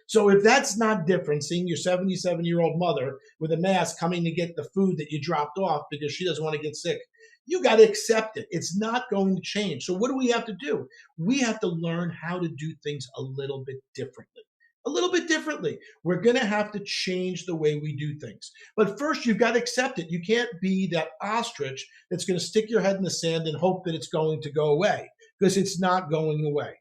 So if that's not different, seeing your 77-year-old mother with a mask coming to get the food that you dropped off because she doesn't want to get sick, you got to accept it. It's not going to change. So what do we have to do? We have to learn how to do things a little bit differently. A little bit differently. We're going to have to change the way we do things. But first, you've got to accept it. You can't be that ostrich that's going to stick your head in the sand and hope that it's going to go away, because it's not going away.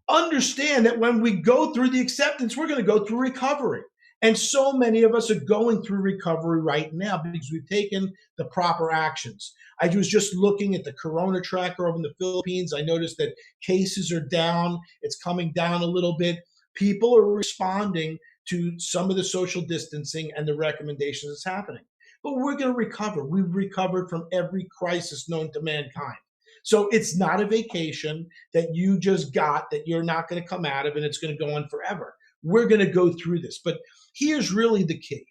Understand that when we go through the acceptance, we're going to go through recovery. And so many of us are going through recovery right now because we've taken the proper actions. I was just looking at the Corona tracker over in the Philippines. I noticed that cases are down. It's coming down a little bit. People are responding to some of the social distancing and the recommendations that's happening. But we're going to recover. We've recovered from every crisis known to mankind. So it's not a vacation that you just got that you're not going to come out of and it's going to go on forever. We're going to go through this. But here's really the key.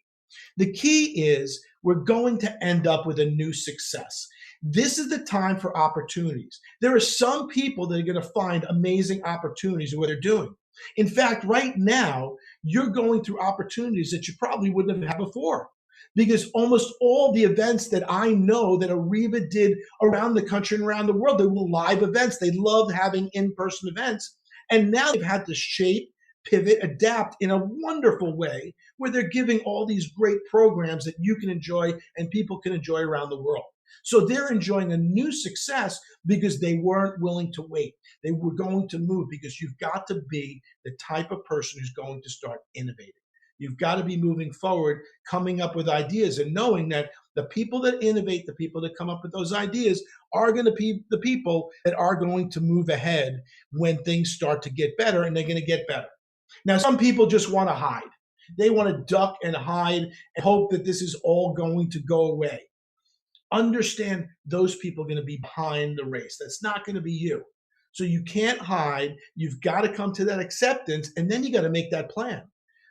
The key is we're going to end up with a new success. This is the time for opportunities. There are some people that are going to find amazing opportunities in what they're doing. In fact, right now, you're going through opportunities that you probably wouldn't have had before, because almost all the events that I know that Ariva did around the country and around the world, they were live events. They loved having in-person events. And now they've had to shape, pivot, adapt in a wonderful way where they're giving all these great programs that you can enjoy and people can enjoy around the world. So they're enjoying a new success because they weren't willing to wait. They were going to move, because you've got to be the type of person who's going to start innovating. You've got to be moving forward, coming up with ideas, and knowing that the people that innovate, the people that come up with those ideas are going to be the people that are going to move ahead when things start to get better, and they're going to get better. Now, some people just want to hide. They want to duck and hide and hope that this is all going to go away. Understand those people are going to be behind the race. That's not going to be you. So you can't hide. You've got to come to that acceptance, and then you got to make that plan.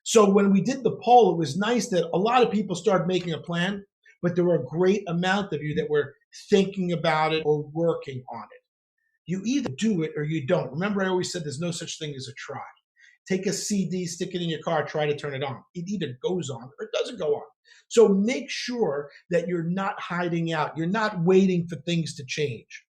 So when we did the poll, it was nice that a lot of people started making a plan, but there were a great amount of you that were thinking about it or working on it. You either do it or you don't. Remember, I always said there's no such thing as a try. Take a CD, stick it in your car, try to turn it on. It either goes on or it doesn't go on. So make sure that you're not hiding out. You're not waiting for things to change.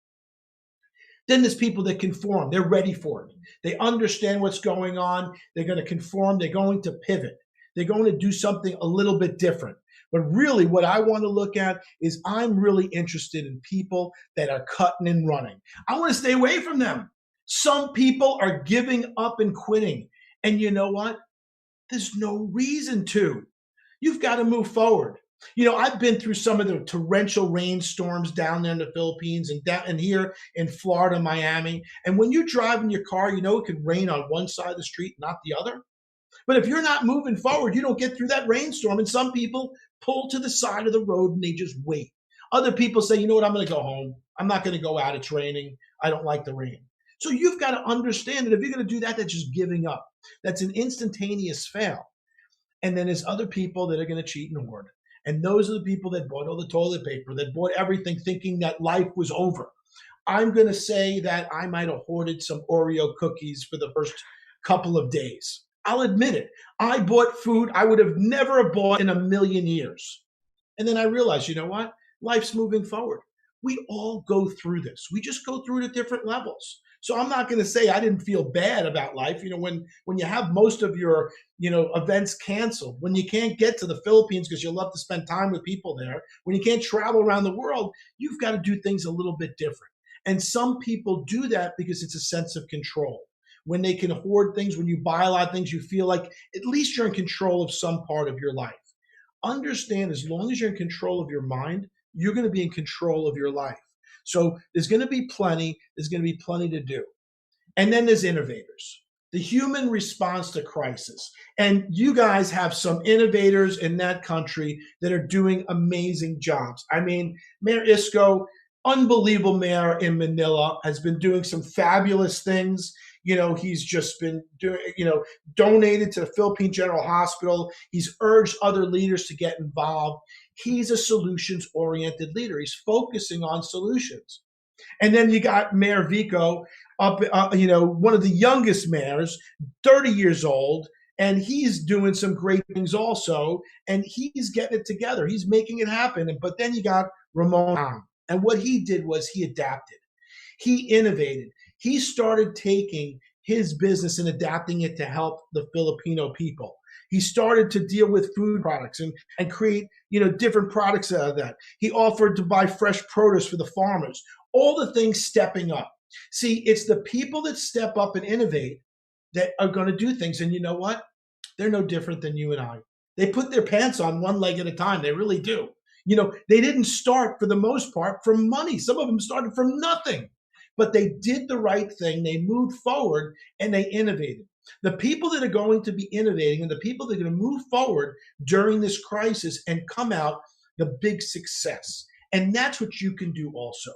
Then there's people that conform. They're ready for it. They understand what's going on. They're going to conform. They're going to pivot. They're going to do something a little bit different. But really what I want to look at is I'm really interested in people that are cutting and running. I want to stay away from them. Some people are giving up and quitting. And you know what? There's no reason to. You've got to move forward. You know, I've been through some of the torrential rainstorms down there in the Philippines and down and here in Florida, Miami. And when you're driving your car, you know it could rain on one side of the street, not the other. But if you're not moving forward, you don't get through that rainstorm. And some people pull to the side of the road and they just wait. Other people say, you know what, I'm going to go home. I'm not going to go out. It's raining. I don't like the rain. So you've got to understand that if you're going to do that, that's just giving up. That's an instantaneous fail. And then there's other people that are going to cheat and hoard. And those are the people that bought all the toilet paper, that bought everything thinking that life was over. I'm going to say that I might have hoarded some Oreo cookies for the first couple of days. I'll admit it. I bought food I would have never bought in a million years. And then I realized, you know what? Life's moving forward. We all go through this. We just go through it at different levels. So I'm not going to say I didn't feel bad about life. You know, when you have most of your, events canceled, when you can't get to the Philippines because you love to spend time with people there, when you can't travel around the world, you've got to do things a little bit different. And some people do that because it's a sense of control. When they can hoard things, when you buy a lot of things, you feel like at least you're in control of some part of your life. Understand, as long as you're in control of your mind, you're going to be in control of your life. So there's going to be plenty to do. And then there's innovators, the human response to crisis. And you guys have some innovators in that country that are doing amazing jobs. I mean, Mayor Isko, unbelievable mayor in Manila, has been doing some fabulous things. He's just been doing, donated to the Philippine General Hospital. He's urged other leaders to get involved. He's a solutions-oriented leader. He's focusing on solutions. And then you got Mayor Vico, one of the youngest mayors, 30 years old, And he's doing some great things also, and he's getting it together. He's making it happen. But then you got Ramon. And what he did was he adapted. He innovated. He started taking his business and adapting it to help the Filipino people. He started to deal with food products and create, different products out of that. He offered to buy fresh produce for the farmers. All the things stepping up. See, it's the people that step up and innovate that are going to do things. And you know what? They're no different than you and I. They put their pants on one leg at a time. They really do. They didn't start, for the most part, from money. Some of them started from nothing. But they did the right thing. They moved forward and they innovated. The people that are going to be innovating and the people that are going to move forward during this crisis and come out the big success. And that's what you can do also.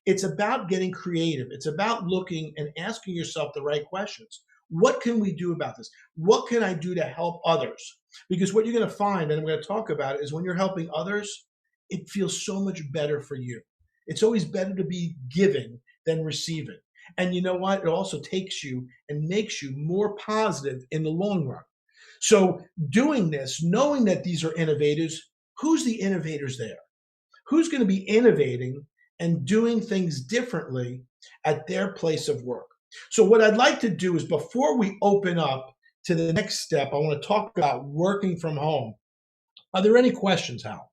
It's about getting creative. It's about looking and asking yourself the right questions. What can we do about this? What can I do to help others? Because what you're going to find, and I'm going to talk about it, is when you're helping others, it feels so much better for you. It's always better to be giving than receiving. And you know what? It also takes you and makes you more positive in the long run. So doing this, knowing that these are innovators, who's the innovators there? Who's going to be innovating and doing things differently at their place of work? So what I'd like to do is, before we open up to the next step, I want to talk about working from home. Are there any questions, Hal?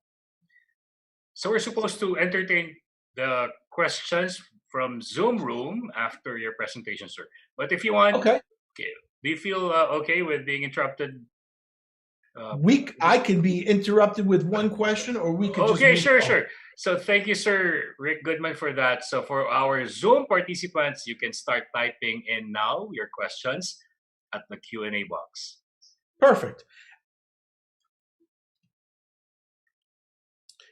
So we're supposed to entertain the questions from Zoom room after your presentation, sir. But if you want, okay. Do you feel okay with being interrupted? I can be interrupted with one question, or we could Okay, just sure. So thank you, sir, Rick Goodman, for that. So for our Zoom participants, you can start typing in now your questions at the Q&A box. Perfect.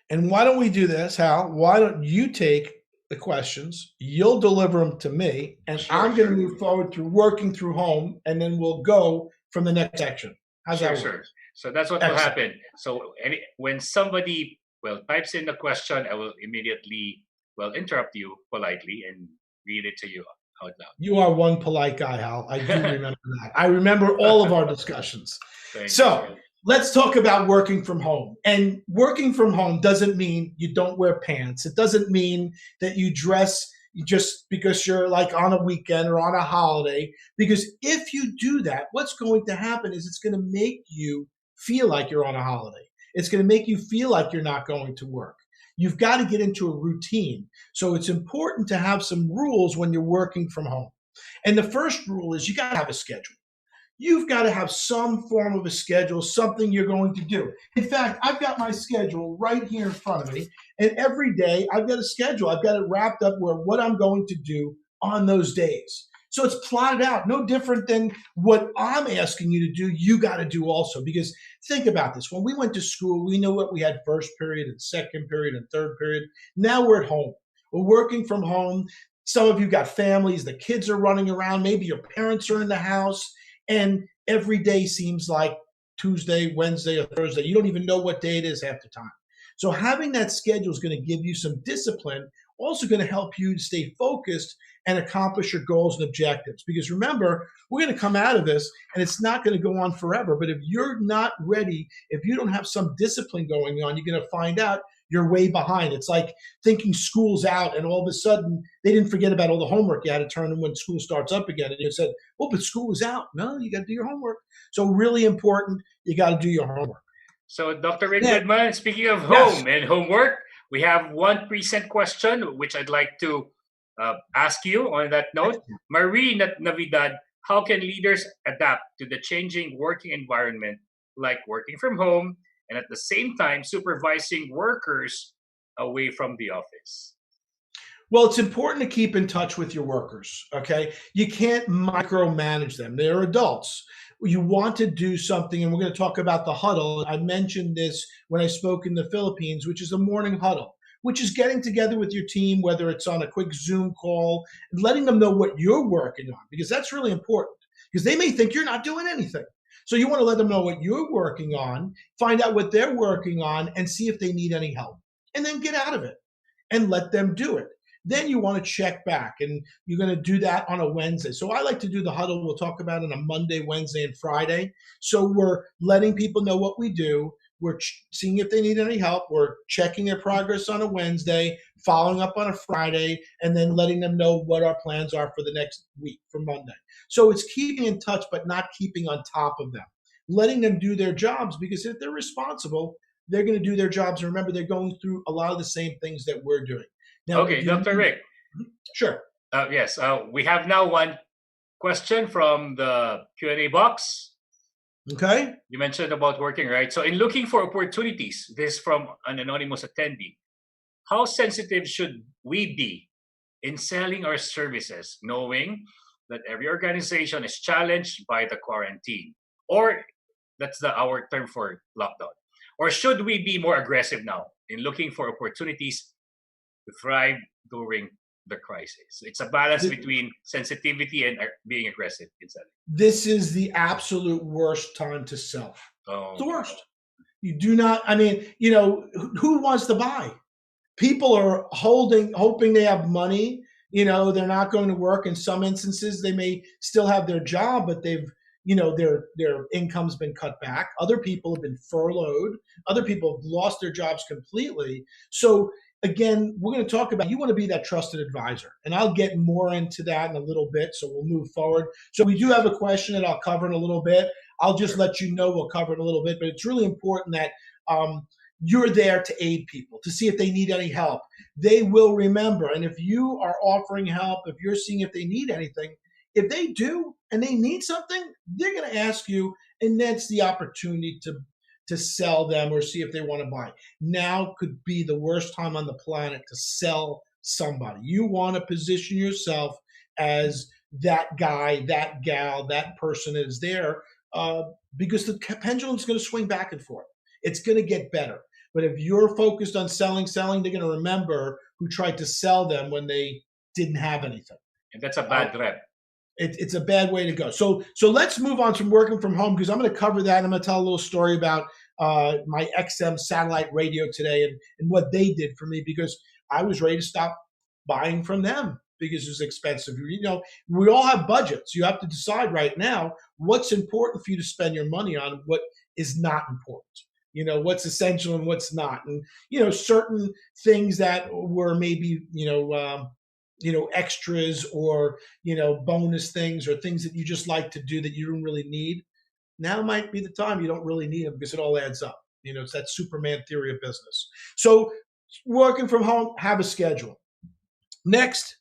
And why don't we do this, Hal? Why don't you take the questions, you'll deliver them to me, and I'm going to move forward through working through home, and then we'll go from the next section. How's that work? Sure. So that's what will happen. So when somebody types in the question, I will immediately interrupt you politely and read it to you out loud. You are one polite guy, Hal. I do remember that. I remember all of our discussions. Let's talk about working from home. And working from home doesn't mean you don't wear pants. It doesn't mean that you dress just because you're like on a weekend or on a holiday. Because if you do that, what's going to happen is it's going to make you feel like you're on a holiday. It's going to make you feel like you're not going to work. You've got to get into a routine. So it's important to have some rules when you're working from home. And the first rule is you got to have a schedule. You've got to have some form of a schedule, something you're going to do. In fact, I've got my schedule right here in front of me, and every day I've got a schedule. I've got it wrapped up where what I'm going to do on those days. So it's plotted out, no different than what I'm asking you to do, you got to do also. Because think about this. When we went to school, we knew what we had first period and second period and third period. Now we're at home. We're working from home. Some of you got families. The kids are running around. Maybe your parents are in the house. And every day seems like Tuesday, Wednesday, or Thursday. You don't even know what day it is half the time. So having that schedule is going to give you some discipline, also going to help you to stay focused and accomplish your goals and objectives. Because remember, we're going to come out of this, and it's not going to go on forever. But if you're not ready, if you don't have some discipline going on, you're going to find out you're way behind. It's like thinking school's out, and all of a sudden they didn't forget about all the homework you had to turn in when school starts up again. And you said, well, but school is out. No, you got to do your homework. So really important, you got to do your homework. So Dr. Rick Goodman, speaking of home and homework, we have one present question, which I'd like to ask you on that note. Marie Navidad, how can leaders adapt to the changing working environment, like working from home, and at the same time supervising workers away from the office? Well, it's important to keep in touch with your workers, okay? You can't micromanage them. They're adults. You want to do something, and we're going to talk about the huddle. I mentioned this when I spoke in the Philippines, which is a morning huddle, which is getting together with your team, whether it's on a quick Zoom call, and letting them know what you're working on, because that's really important, because they may think you're not doing anything. So you want to let them know what you're working on, find out what they're working on, and see if they need any help. And then get out of it and let them do it. Then you want to check back, and you're going to do that on a Wednesday. So I like to do the huddle. We'll talk about it on a Monday, Wednesday, and Friday. So we're letting people know what we do. We're seeing if they need any help. We're checking their progress on a Wednesday, following up on a Friday, and then letting them know what our plans are for the next week, for Monday. So it's keeping in touch, but not keeping on top of them. Letting them do their jobs, because if they're responsible, they're going to do their jobs. And remember, they're going through a lot of the same things that we're doing. Now, okay, Dr. Rick. Sure. Yes, we have now one question from the Q&A box. Okay. You mentioned about working, right? So in looking for opportunities, this is from an anonymous attendee. How sensitive should we be in selling our services, knowing that every organization is challenged by the quarantine? Or that's our term for lockdown. Or should we be more aggressive now in looking for opportunities to thrive during the crisis? It's a balance between sensitivity and being aggressive in selling. This is the absolute worst time to sell. Oh. It's the worst. You do not, I mean, you know, who wants to buy? People are hoping they have money. You know, they're not going to work. In some instances, they may still have their job, but they've, you know, their income's been cut back. Other people have been furloughed. Other people have lost their jobs completely. So again, we're going to talk about, you want to be that trusted advisor. And I'll get more into that in a little bit. So we'll move forward. So we do have a question that I'll cover in a little bit. I'll just let you know we'll cover it in a little bit. But it's really important that you're there to aid people, to see if they need any help. They will remember. And if you are offering help, if you're seeing if they need anything, if they do and they need something, they're going to ask you, and that's the opportunity to sell them or see if they want to buy. Now could be the worst time on the planet to sell somebody. You want to position yourself as that guy, that gal, that person is there because the pendulum is going to swing back and forth. It's going to get better. But if you're focused on selling, they're going to remember who tried to sell them when they didn't have anything. And that's a bad rep. It's a bad way to go. So let's move on from working from home, because I'm going to cover that. I'm going to tell a little story about my XM satellite radio today and what they did for me, because I was ready to stop buying from them because it was expensive. You know, we all have budgets. You have to decide right now what's important for you to spend your money on, what is not important. You know, what's essential and what's not. And, you know, certain things that were maybe, extras or, bonus things or things that you just like to do that you don't really need. Now might be the time you don't really need them because it all adds up. You know, it's that Superman theory of business. So working from home, have a schedule. Next,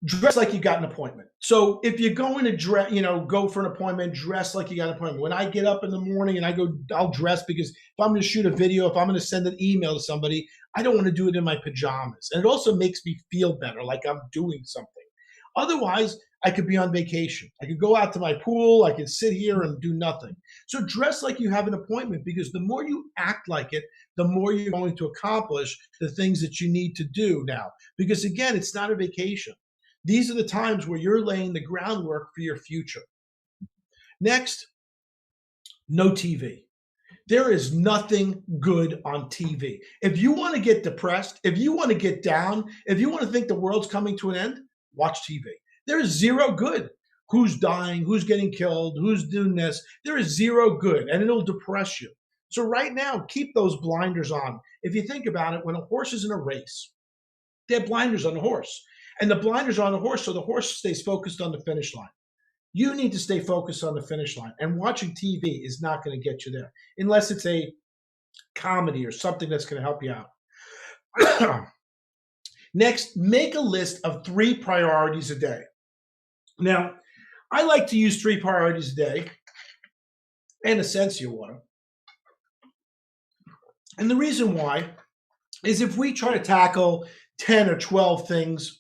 dress like you got an appointment. So if you're going to go for an appointment, dress like you got an appointment. When I get up in the morning and I'll dress, because if I'm going to shoot a video, if I'm going to send an email to somebody, I don't want to do it in my pajamas. And it also makes me feel better, like I'm doing something. Otherwise, I could be on vacation. I could go out to my pool. I could sit here and do nothing. So dress like you have an appointment, because the more you act like it, the more you're going to accomplish the things that you need to do now. Because again, it's not a vacation. These are the times where you're laying the groundwork for your future. Next, no TV. There is nothing good on TV. If you want to get depressed, if you want to get down, if you want to think the world's coming to an end, watch TV. There is zero good. Who's dying, who's getting killed, who's doing this. There is zero good, and it'll depress you. So right now, keep those blinders on. If you think about it, when a horse is in a race, they have blinders on the horse. And the blinders are on the horse, so the horse stays focused on the finish line. You need to stay focused on the finish line. And watching TV is not going to get you there, unless it's a comedy or something that's going to help you out. Next, make a list of 3 priorities a day. Now, I like to use 3 priorities a day and Essentia water. And the reason why is if we try to tackle 10 or 12 things,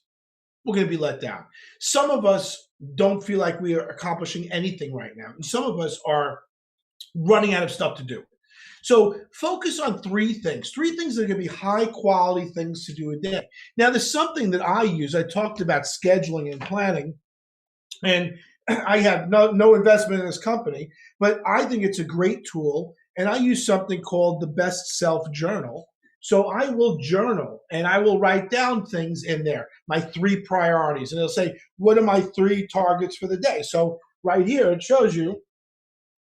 we're going to be let down. Some of us don't feel like we are accomplishing anything right now. And some of us are running out of stuff to do. So focus on 3 things that are going to be high quality things to do a day. Now, there's something that I use. I talked about scheduling and planning, and I have no investment in this company, but I think it's a great tool. And I use something called the Best Self Journal. So I will journal and I will write down things in there, my 3 priorities. And it'll say, what are my 3 targets for the day? So right here, it shows you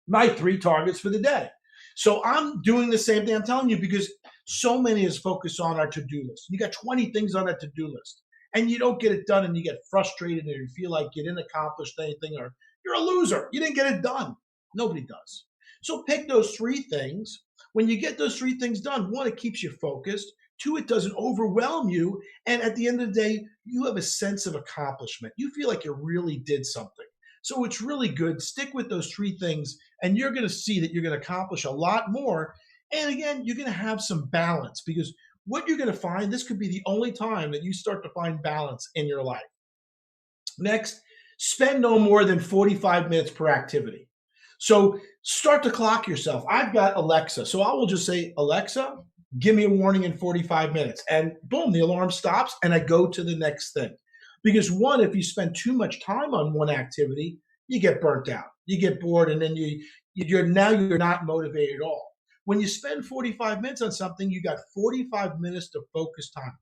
my 3 targets for the day. So I'm doing the same thing. I'm telling you, because so many is focused on our to-do list. You got 20 things on that to-do list and you don't get it done and you get frustrated and you feel like you didn't accomplish anything or you're a loser. You didn't get it done. Nobody does. So pick those 3 things. When you get those 3 things done, 1, it keeps you focused. 2, it doesn't overwhelm you. And at the end of the day, you have a sense of accomplishment. You feel like you really did something. So it's really good. Stick with those 3 things, and you're going to see that you're going to accomplish a lot more. And again, you're going to have some balance, because what you're going to find, this could be the only time that you start to find balance in your life. Next, spend no more than 45 minutes per activity. So start to clock yourself. I've got Alexa, so I will just say, Alexa, give me a warning in 45 minutes. And boom, the alarm stops and I go to the next thing. Because 1, if you spend too much time on one activity, you get burnt out. You get bored, and then you're not motivated at all. When you spend 45 minutes on something, you got 45 minutes to focus time.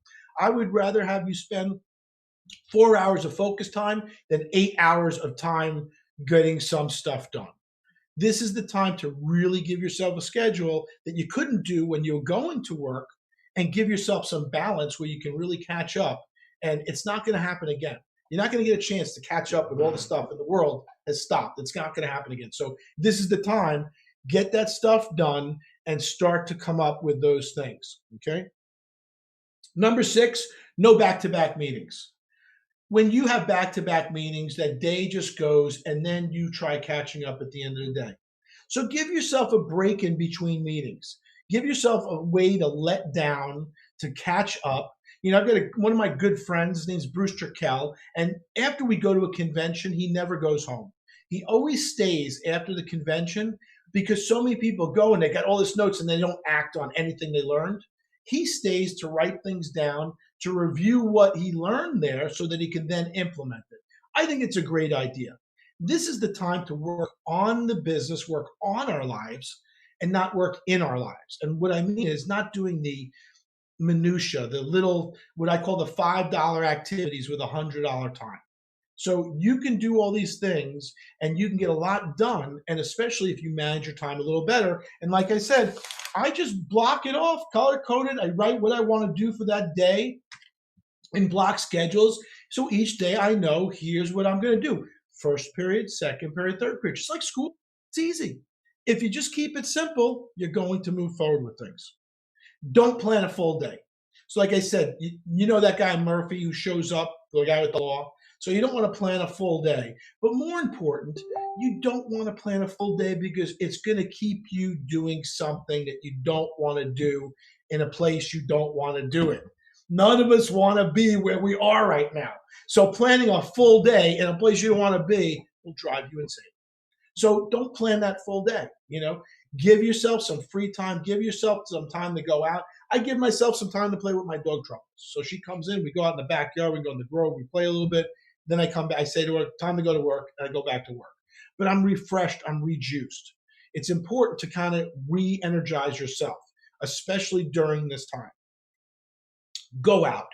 I would rather have you spend 4 hours of focus time than 8 hours of time getting some stuff done. This is the time to really give yourself a schedule that you couldn't do when you're going to work, and give yourself some balance where you can really catch up. And it's not going to happen again. You're not going to get a chance to catch up with all the stuff in the world has stopped. It's not going to happen again. So this is the time. Get that stuff done and start to come up with those things. Okay. Number 6, no back-to-back meetings. When you have back-to-back meetings, that day just goes, and then you try catching up at the end of the day. So give yourself a break in between meetings. Give yourself a way to let down, to catch up. You know, I've got one of my good friends, his name's Bruce Turkel, and after we go to a convention, he never goes home. He always stays after the convention, because so many people go and they got all this notes and they don't act on anything they learned. He stays to write things down, to review what he learned there so that he can then implement it. I think it's a great idea. This is the time to work on the business, work on our lives, and not work in our lives. And what I mean is not doing the minutia, the little, what I call the $5 activities with $100 time. So you can do all these things and you can get a lot done, and especially if you manage your time a little better. And like I said, I just block it off, color coded. I write what I want to do for that day in block schedules. So each day I know, here's what I'm going to do. First period, second period, third period. Just like school, it's easy. If you just keep it simple, you're going to move forward with things. Don't plan a full day. So like I said, you know that guy Murphy who shows up, the guy with the law. So you don't want to plan a full day. But more important, you don't want to plan a full day because it's going to keep you doing something that you don't want to do in a place you don't want to do it. None of us want to be where we are right now. So planning a full day in a place you don't want to be will drive you insane. So don't plan that full day. You know, give yourself some free time. Give yourself some time to go out. I give myself some time to play with my dog Trumpets. So she comes in, we go out in the backyard, we go in the grove, we play a little bit. Then I come back, I say to her, time to go to work, and I go back to work. But I'm refreshed, I'm rejuiced. It's important to kind of re-energize yourself, especially during this time. Go out.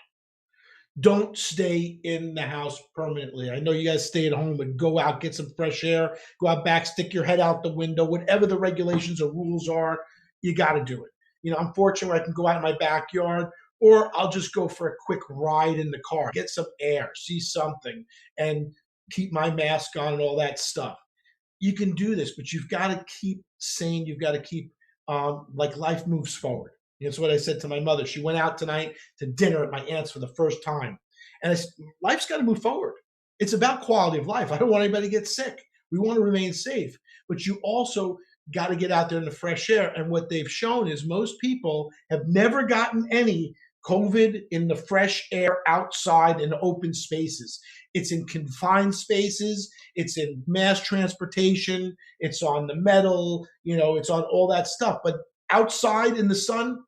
Don't stay in the house permanently. I know you guys stay at home, but go out, get some fresh air, go out back, stick your head out the window. Whatever the regulations or rules are, you got to do it. You know, I'm fortunate where I can go out in my backyard, or I'll just go for a quick ride in the car, get some air, see something, and keep my mask on and all that stuff. You can do this, but you've got to keep sane. You've got to keep, like life moves forward. That's what I said to my mother. She went out tonight to dinner at my aunt's for the first time. And life's got to move forward. It's about quality of life. I don't want anybody to get sick. We want to remain safe. But you also got to get out there in the fresh air. And what they've shown is most people have never gotten any COVID in the fresh air outside in open spaces. It's in confined spaces. It's in mass transportation. It's on the metal. You know, it's on all that stuff. But outside in the sun,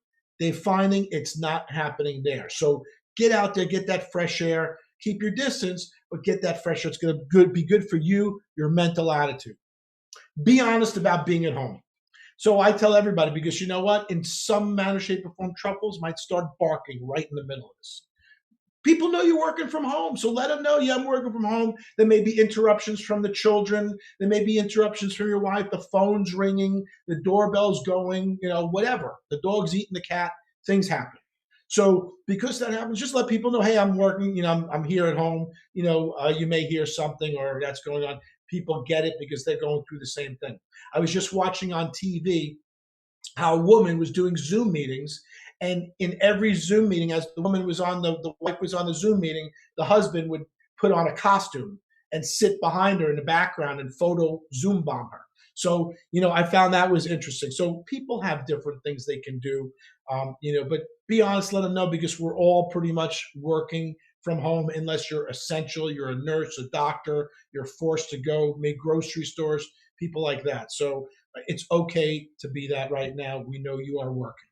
they're finding it's not happening there. So get out there, get that fresh air, keep your distance, but get that fresh air. It's going to be good for you, your mental attitude. Be honest about being at home. So I tell everybody, because you know what? In some manner, shape, or form, truffles might start barking right in the middle of this. People know you're working from home, so let them know, yeah, I'm working from home. There may be interruptions from the children. There may be interruptions from your wife. The phone's ringing, the doorbell's going, whatever. The dog's eating the cat. Things happen. So because that happens, just let people know, hey, I'm working. I'm here at home. You may hear something or that's going on. People get it because they're going through the same thing. I was just watching on TV how a woman was doing Zoom meetings. And in every Zoom meeting, as the woman was on the wife was on the Zoom meeting, the husband would put on a costume and sit behind her in the background and photo Zoom bomb her. So, I found that was interesting. So people have different things they can do, but be honest, let them know, because we're all pretty much working from home unless you're essential, you're a nurse, a doctor, you're forced to go make grocery stores, people like that. So it's okay to be that right now. We know you are working.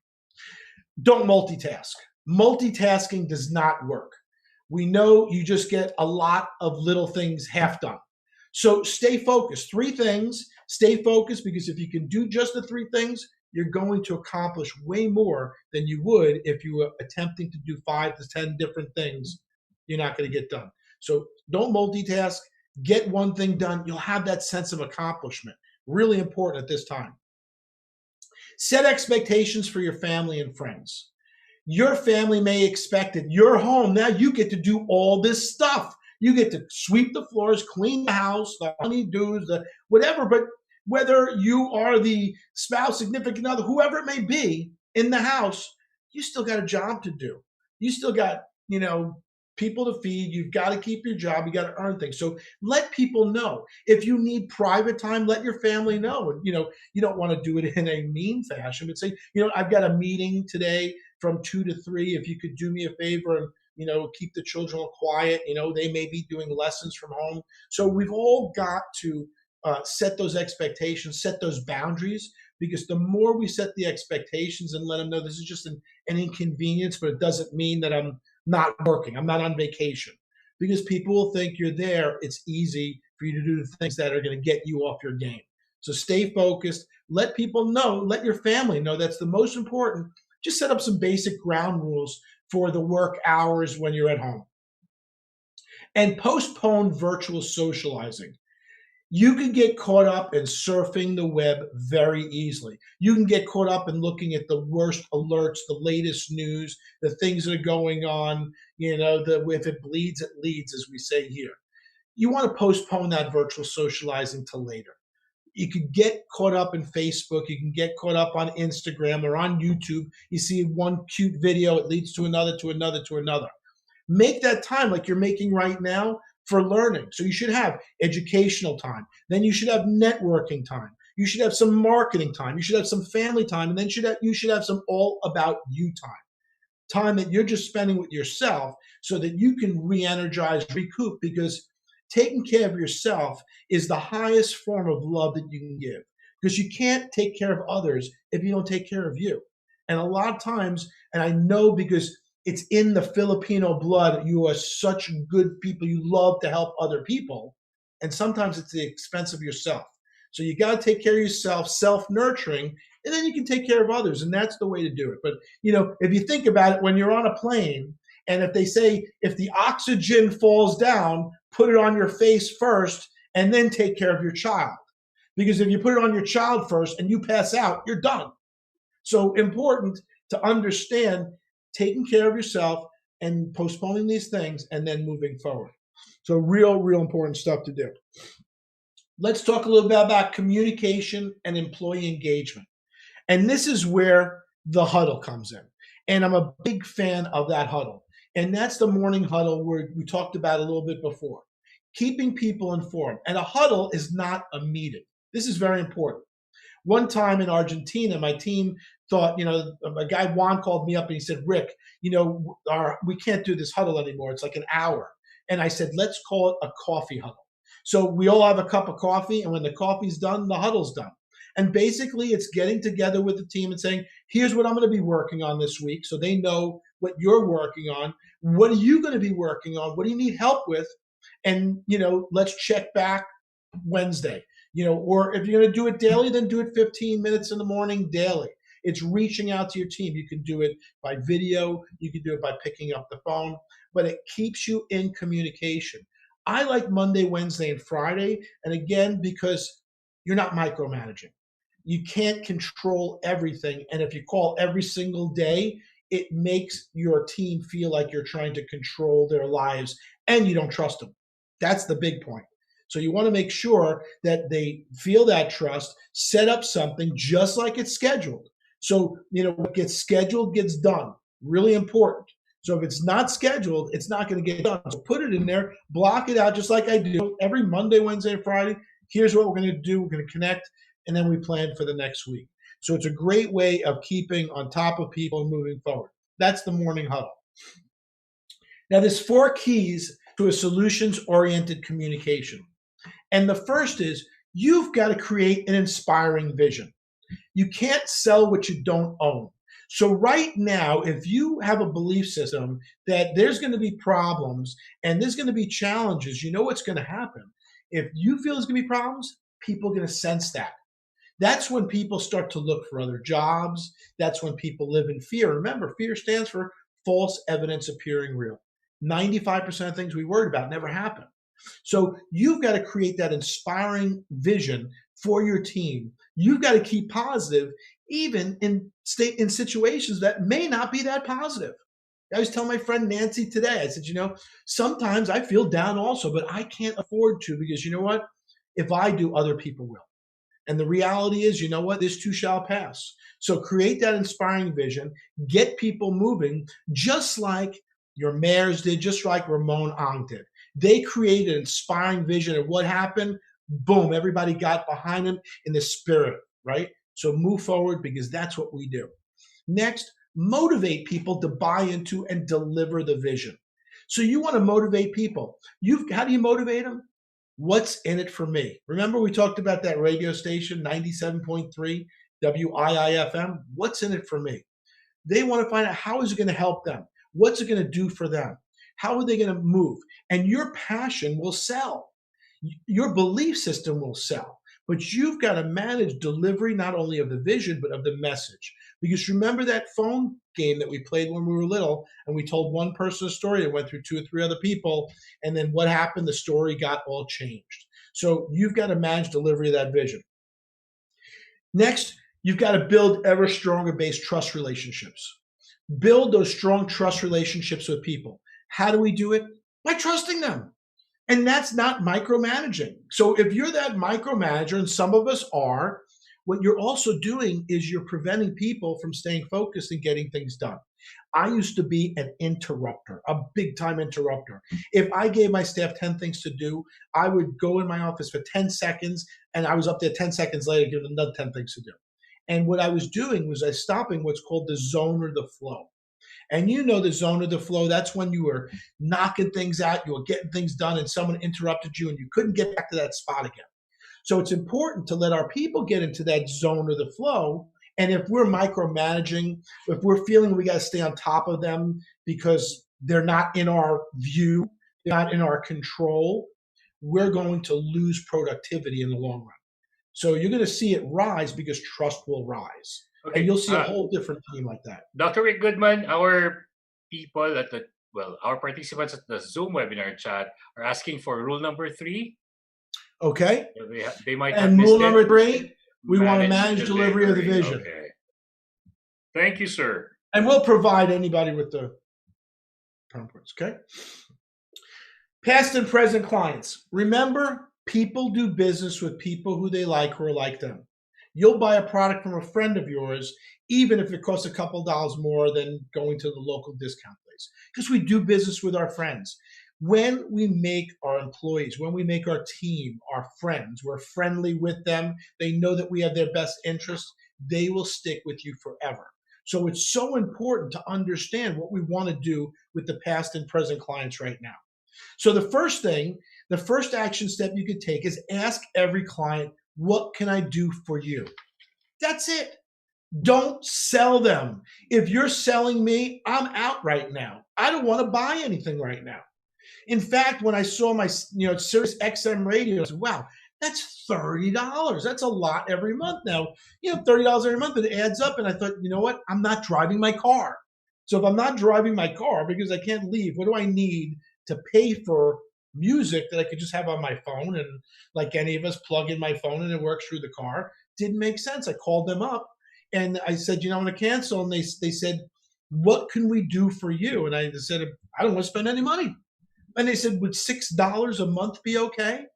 Don't multitask. Multitasking does not work. We know you just get a lot of little things half done. So stay focused. 3 things, stay focused, because if you can do just the 3 things, you're going to accomplish way more than you would if you were attempting to do 5 to 10 different things. You're not going to get done. So don't multitask. Get one thing done. You'll have that sense of accomplishment. Really important at this time. Set expectations for your family and friends. Your family may expect it. You're home. Now you get to do all this stuff. You get to sweep the floors, clean the house, the honeydews, the whatever. But whether you are the spouse, significant other, whoever it may be in the house, you still got a job to do. You still got, people to feed. You've got to keep your job. You got to earn things. So let people know. If you need private time, let your family know. And, you don't want to do it in a mean fashion, but say, I've got a meeting today from 2 to 3. If you could do me a favor and, keep the children quiet. They may be doing lessons from home. So we've all got to set those expectations, set those boundaries, because the more we set the expectations and let them know this is just an inconvenience, but it doesn't mean that I'm not working, I'm not on vacation, because people will think you're there. It's easy for you to do the things that are going to get you off your game. So stay focused. Let people know, let your family know. That's the most important. Just set up some basic ground rules for the work hours when you're at home. And postpone virtual socializing. You can get caught up in surfing the web very easily. You can get caught up in looking at the worst alerts, the latest news, the things that are going on, if it bleeds, it leads, as we say here. You want to postpone that virtual socializing till later. You could get caught up in Facebook. You can get caught up on Instagram or on YouTube. You see one cute video, it leads to another, to another, to another. Make that time like you're making right now for learning. So you should have educational time. Then you should have networking time. You should have some marketing time. You should have some family time. And then you should have some all about you time. Time that you're just spending with yourself so that you can re-energize, recoup, because taking care of yourself is the highest form of love that you can give, because you can't take care of others if you don't take care of you. And a lot of times, and I know because it's in the Filipino blood, you are such good people. You love to help other people. And sometimes it's the expense of yourself. So you got to take care of yourself, self-nurturing, and then you can take care of others. And that's the way to do it. But, if you think about it, when you're on a plane, and if they say, if the oxygen falls down, put it on your face first, and then take care of your child. Because if you put it on your child first and you pass out, you're done. So important to understand taking care of yourself and postponing these things and then moving forward. So real important stuff to do. Let's talk a little bit about communication and employee engagement. And this is where the huddle comes in. And I'm a big fan of that huddle. And that's the morning huddle where we talked about a little bit before. Keeping people informed. And a huddle is not a meeting. This is very important. One time in Argentina, my team thought, a guy, Juan, called me up and he said, Rick, we can't do this huddle anymore. It's like an hour. And I said, let's call it a coffee huddle. So we all have a cup of coffee, and when the coffee's done, the huddle's done. And basically it's getting together with the team and saying, here's what I'm going to be working on this week. So they know what you're working on. What are you going to be working on? What do you need help with? And, let's check back Wednesday. Or if you're going to do it daily, then do it 15 minutes in the morning daily. It's reaching out to your team. You can do it by video. You can do it by picking up the phone, but it keeps you in communication. I like Monday, Wednesday, and Friday. And again, because you're not micromanaging. You can't control everything. And if you call every single day, it makes your team feel like you're trying to control their lives and you don't trust them. That's the big point. So you want to make sure that they feel that trust, set up something just like it's scheduled. So, what gets scheduled gets done. Really important. So if it's not scheduled, it's not going to get done. So put it in there, block it out just like I do every Monday, Wednesday, and Friday. Here's what we're going to do. We're going to connect, and then we plan for the next week. So it's a great way of keeping on top of people and moving forward. That's the morning huddle. Now, there's 4 keys to a solutions-oriented communication. And the first is you've got to create an inspiring vision. You can't sell what you don't own. So right now, if you have a belief system that there's going to be problems and there's going to be challenges, you know what's going to happen. If you feel there's going to be problems, people are going to sense that. That's when people start to look for other jobs. That's when people live in fear. Remember, fear stands for false evidence appearing real. 95% of things we worried about never happen. So you've got to create that inspiring vision for your team. You've got to keep positive even in situations that may not be that positive. I was telling my friend Nancy today, I said, sometimes I feel down also, but I can't afford to because you know what? If I do, other people will. And the reality is, this too shall pass. So create that inspiring vision, get people moving, just like your mayors did, just like Ramon Ang did. They created an inspiring vision, and what happened? Boom, everybody got behind them in the spirit, right? So move forward because that's what we do. Next, motivate people to buy into and deliver the vision. So you want to motivate people. How do you motivate them? What's in it for me? Remember we talked about that radio station, 97.3 WIIFM? What's in it for me? They want to find out how is it going to help them? What's it going to do for them? How are they going to move? And your passion will sell. Your belief system will sell. But you've got to manage delivery not only of the vision, but of the message. Because remember that phone game that we played when we were little, and we told one person a story that went through 2 or 3 other people, and then what happened? The story got all changed. So you've got to manage delivery of that vision. Next, you've got to build ever stronger based trust relationships. Build those strong trust relationships with people. How do we do it? By trusting them. And that's not micromanaging. So if you're that micromanager, and some of us are, what you're also doing is you're preventing people from staying focused and getting things done. I used to be an interrupter, a big time interrupter. If I gave my staff 10 things to do, I would go in my office for 10 seconds and I was up there 10 seconds later, giving them another 10 things to do. And what I was doing was I was stopping what's called the zone or the flow. And the zone of the flow, that's when you were knocking things out, you were getting things done, and someone interrupted you and you couldn't get back to that spot again. So it's important to let our people get into that zone of the flow. And if we're micromanaging, if we're feeling we got to stay on top of them because they're not in our view, they're not in our control, we're going to lose productivity in the long run. So you're going to see it rise because trust will rise. Okay. And you'll see a whole different team like that. Dr. Rick Goodman, our people our participants at the Zoom webinar chat are asking for rule number 3. Okay. They might have missed it. And rule number 3, we want to manage delivery of the vision. Okay. Thank you, sir. And we'll provide anybody with the PowerPoints, okay? Past and present clients. Remember, people do business with people who they like or like them. You'll buy a product from a friend of yours, even if it costs a couple dollars more than going to the local discount place, because we do business with our friends. When we make our employees, when we make our team our friends, we're friendly with them, they know that we have their best interests, they will stick with you forever. So it's so important to understand what we want to do with the past and present clients right now. So the first action step you could take is ask every client, what can I do for you? That's it. Don't sell them. If you're selling me, I'm out right now. I don't want to buy anything right now. In fact, when I saw my Sirius XM radio, I said, wow, That's $30. That's a lot every month. Now, $30 every month, but it adds up. And I thought, you know what? I'm not driving my car. So if I'm not driving my car because I can't leave, what do I need to pay for music that I could just have on my phone? And like any of us, plug in my phone and it works through the car. Didn't make sense. I called them up and I said, I'm going to cancel. And they said, what can we do for you? And I said, I don't want to spend any money. And they said, would $6 a month be okay?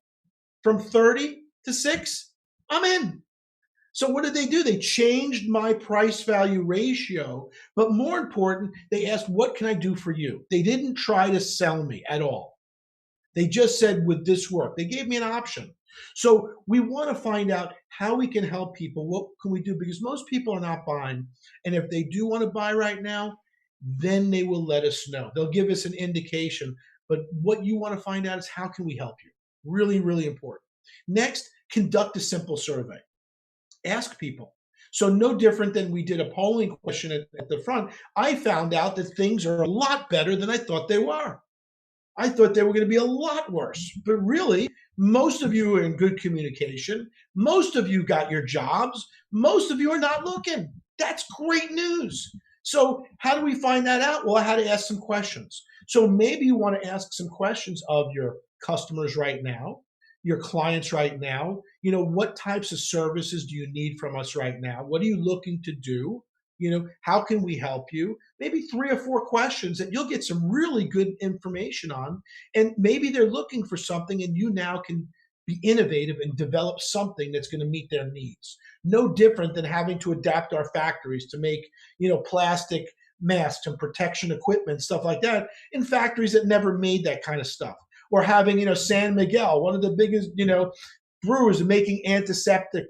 From 30 to 6, I'm in. So what did they do? They changed my price value ratio, but more important, they asked, what can I do for you? They didn't try to sell me at all. They just said, would this work? They gave me an option. So we want to find out how we can help people. What can we do? Because most people are not buying. And if they do want to buy right now, then they will let us know. They'll give us an indication. But what you want to find out is how can we help you? Really, really important. Next, conduct a simple survey. Ask people. So no different than we did a polling question at the front. I found out that things are a lot better than I thought they were. I thought they were going to be a lot worse. But really, most of you are in good communication. Most of you got your jobs. Most of you are not looking. That's great news. So how do we find that out? Well, I had to ask some questions. So maybe you want to ask some questions of your customers right now, your clients right now. What types of services do you need from us right now? What are you looking to do? How can we help you? Maybe 3 or 4 questions that you'll get some really good information on. And maybe they're looking for something and you now can be innovative and develop something that's going to meet their needs. No different than having to adapt our factories to make, plastic masks and protection equipment, stuff like that, in factories that never made that kind of stuff. Or having, San Miguel, one of the biggest, brewers making antiseptic,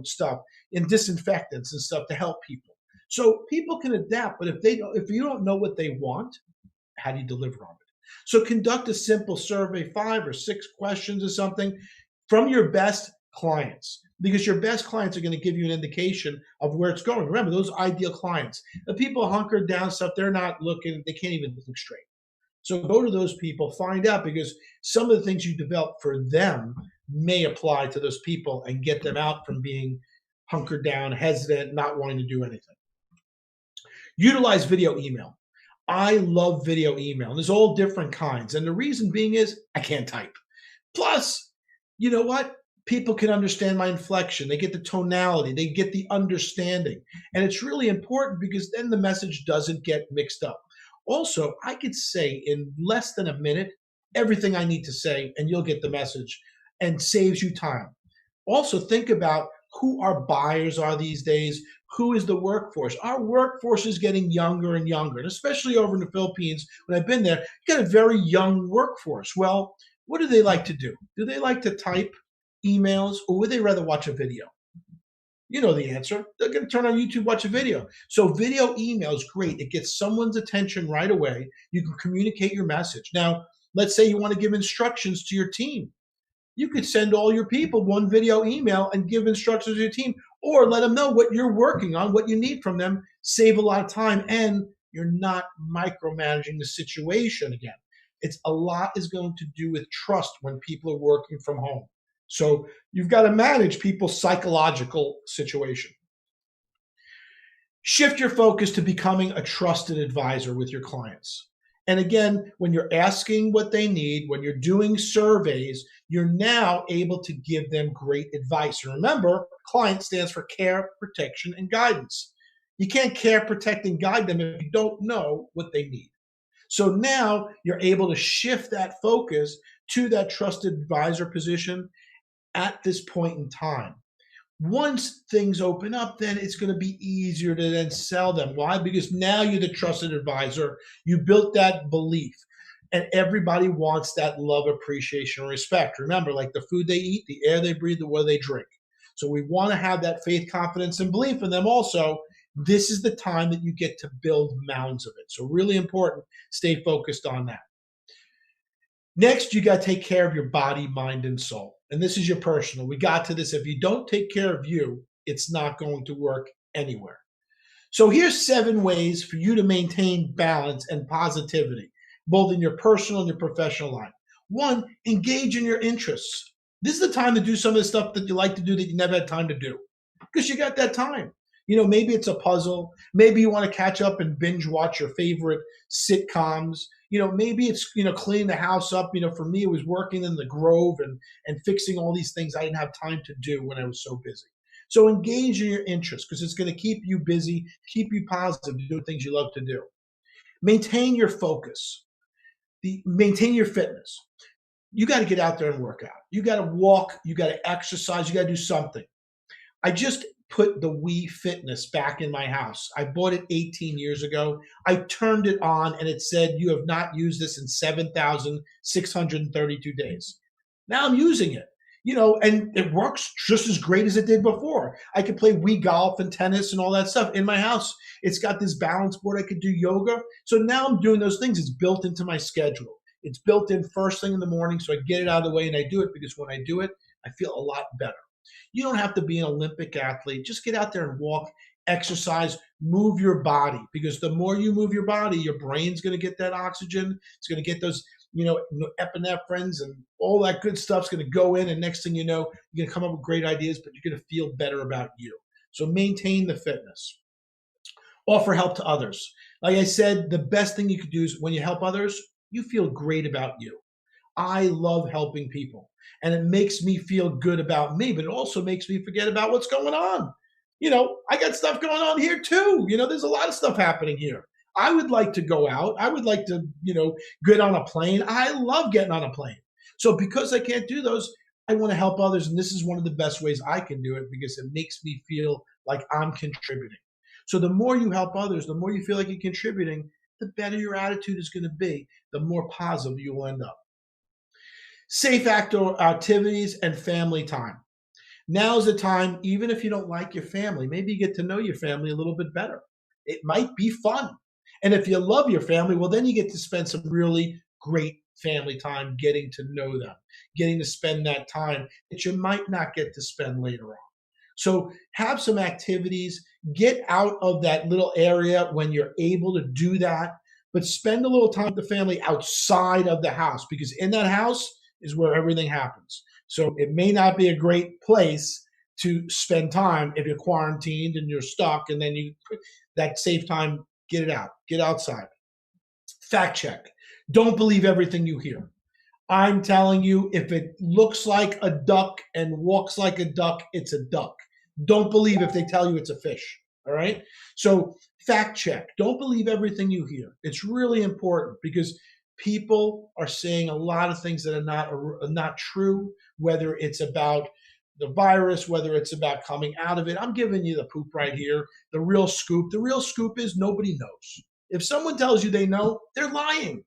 stuff and disinfectants and stuff to help people. So people can adapt, but if you don't know what they want, how do you deliver on it? So conduct a simple survey, 5 or 6 questions or something from your best clients, because your best clients are going to give you an indication of where it's going. Remember, those ideal clients, the people hunkered down stuff, they're not looking, they can't even think straight. So go to those people, find out, because some of the things you develop for them may apply to those people and get them out from being hunkered down, hesitant, not wanting to do anything. Utilize video email. I love video email. There's all different kinds. And the reason being is I can't type. Plus, you know what? People can understand my inflection. They get the tonality. They get the understanding. And it's really important because then the message doesn't get mixed up. Also, I could say in less than a minute everything I need to say, and you'll get the message and saves you time. Also, think about who our buyers are these days. Who is the workforce? Our workforce is getting younger and younger, and especially over in the Philippines, when I've been there, you got a very young workforce. Well, what do they like to do? Do they like to type emails, or would they rather watch a video? You know the answer. They're going to turn on YouTube, watch a video. So video email is great. It gets someone's attention right away. You can communicate your message. Now, let's say you want to give instructions to your team. You could send all your people one video email and give instructions to your team, or let them know what you're working on, what you need from them. Save a lot of time, and you're not micromanaging the situation again. It's a lot is going to do with trust when people are working from home. So you've got to manage people's psychological situation. Shift your focus to becoming a trusted advisor with your clients. And again, when you're asking what they need, when you're doing surveys, you're now able to give them great advice. And remember, client stands for care, protection, and guidance. You can't care, protect, and guide them if you don't know what they need. So now you're able to shift that focus to that trusted advisor position at this point in time. Once things open up, then it's going to be easier to then sell them. Why? Because now you're the trusted advisor. You built that belief, and everybody wants that love, appreciation, and respect. Remember, like the food they eat, the air they breathe, the water they drink. So we want to have that faith, confidence, and belief in them also. This is the time that you get to build mounds of it. So really important, stay focused on that. Next, you got to take care of your body, mind, and soul. And this is your personal. We got to this. If you don't take care of you, it's not going to work anywhere. So here's 7 ways for you to maintain balance and positivity, both in your personal and your professional life. 1, engage in your interests. This is the time to do some of the stuff that you like to do that you never had time to do because you got that time. You know, maybe it's a puzzle. Maybe you want to catch up and binge watch your favorite sitcoms. You know, maybe it's, you know, cleaning the house up. You know, for me, it was working in the Grove and fixing all these things I didn't have time to do when I was so busy. So engage in your interests because it's going to keep you busy, keep you positive to do things you love to do. Maintain your focus. Maintain your fitness. You got to get out there and work out. You got to walk. You got to exercise. You got to do something. I just put the Wii Fitness back in my house. I bought it 18 years ago. I turned it on and it said, you have not used this in 7,632 days. Now I'm using it, you know, and it works just as great as it did before. I could play Wii golf and tennis and all that stuff in my house. It's got this balance board. I could do yoga. So now I'm doing those things. It's built into my schedule. It's built in first thing in the morning. So I get it out of the way and I do it because when I do it, I feel a lot better. You don't have to be an Olympic athlete. Just get out there and walk, exercise, move your body. Because the more you move your body, your brain's going to get that oxygen. It's going to get those, you know, epinephrines and all that good stuff's going to go in. And next thing you know, you're going to come up with great ideas, but you're going to feel better about you. So maintain the fitness. Offer help to others. Like I said, the best thing you could do is when you help others, you feel great about you. I love helping people. And it makes me feel good about me, but it also makes me forget about what's going on. You know, I got stuff going on here too. You know, there's a lot of stuff happening here. I would like to go out. I would like to, you know, get on a plane. I love getting on a plane. So because I can't do those, I want to help others. And this is one of the best ways I can do it because it makes me feel like I'm contributing. So the more you help others, the more you feel like you're contributing, the better your attitude is going to be, the more positive you'll end up. Safe outdoor activities and family time. Now's the time, even if you don't like your family, maybe you get to know your family a little bit better. It might be fun. And if you love your family, well, then you get to spend some really great family time getting to know them, getting to spend that time that you might not get to spend later on. So have some activities, get out of that little area when you're able to do that, but spend a little time with the family outside of the house because in that house is where everything happens. So it may not be a great place to spend time if you're quarantined and you're stuck and then you that safe time, get it out, get outside. Fact check. Don't believe everything you hear. I'm telling you, if it looks like a duck and walks like a duck, it's a duck. Don't believe if they tell you it's a fish. All right. So fact check. Don't believe everything you hear. It's really important because people are saying a lot of things that are not true, whether it's about the virus, whether it's about coming out of it. I'm giving you the poop right here, the real scoop. The real scoop is nobody knows. If someone tells you they know, they're lying.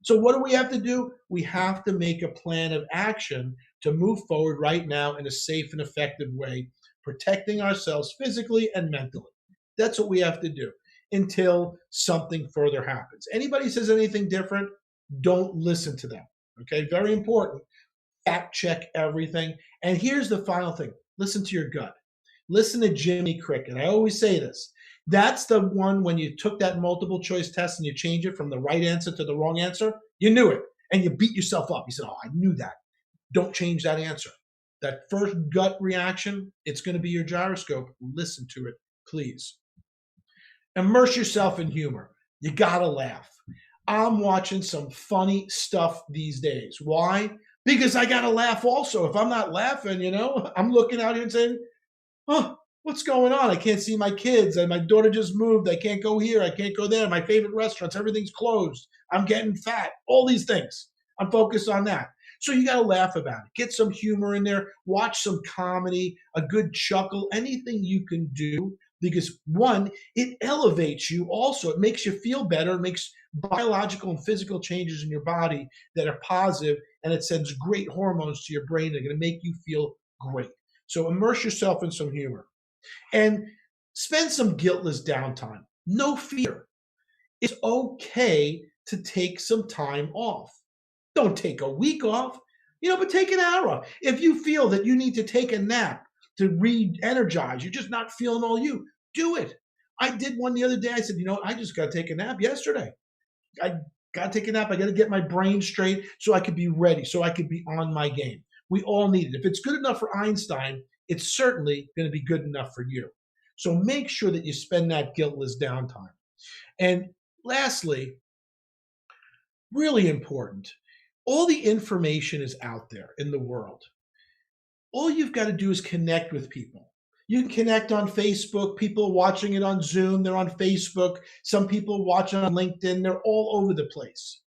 So what do we have to do? We have to make a plan of action to move forward right now in a safe and effective way, protecting ourselves physically and mentally. That's what we have to do until something further happens. Anybody says anything different, don't listen to them. Okay, very important. Fact check everything. And here's the final thing. Listen to your gut. Listen to Jimmy Cricket. I always say this. That's the one when you took that multiple choice test and you change it from the right answer to the wrong answer, you knew it and you beat yourself up. You said, oh, I knew that. Don't change that answer. That first gut reaction, it's going to be your gyroscope. Listen to it, please. Immerse yourself in humor. You got to laugh. I'm watching some funny stuff these days. Why? Because I got to laugh also. If I'm not laughing, you know, I'm looking out here and saying, oh, what's going on? I can't see my kids. And my daughter just moved. I can't go here. I can't go there. My favorite restaurants, everything's closed. I'm getting fat. All these things. I'm focused on that. So you got to laugh about it. Get some humor in there. Watch some comedy, a good chuckle, anything you can do. Because one, it elevates you also. It makes you feel better. It makes biological and physical changes in your body that are positive, and it sends great hormones to your brain. They're going to make you feel great. So immerse yourself in some humor and spend some guiltless downtime. No fear. It's okay to take some time off. Don't take a week off, but take an hour off. If you feel that you need to take a nap to re-energize, you're just not feeling all you, do it. I did one the other day. I said, I just got to take a nap yesterday. I got to take a nap. I got to get my brain straight so I could be ready, so I could be on my game. We all need it. If it's good enough for Einstein, it's certainly going to be good enough for you. So make sure that you spend that guiltless downtime. And lastly, really important, all the information is out there in the world. All you've got to do is connect with people. You can connect on Facebook, people watching it on Zoom, they're on Facebook, some people watch it on LinkedIn, they're all over the place.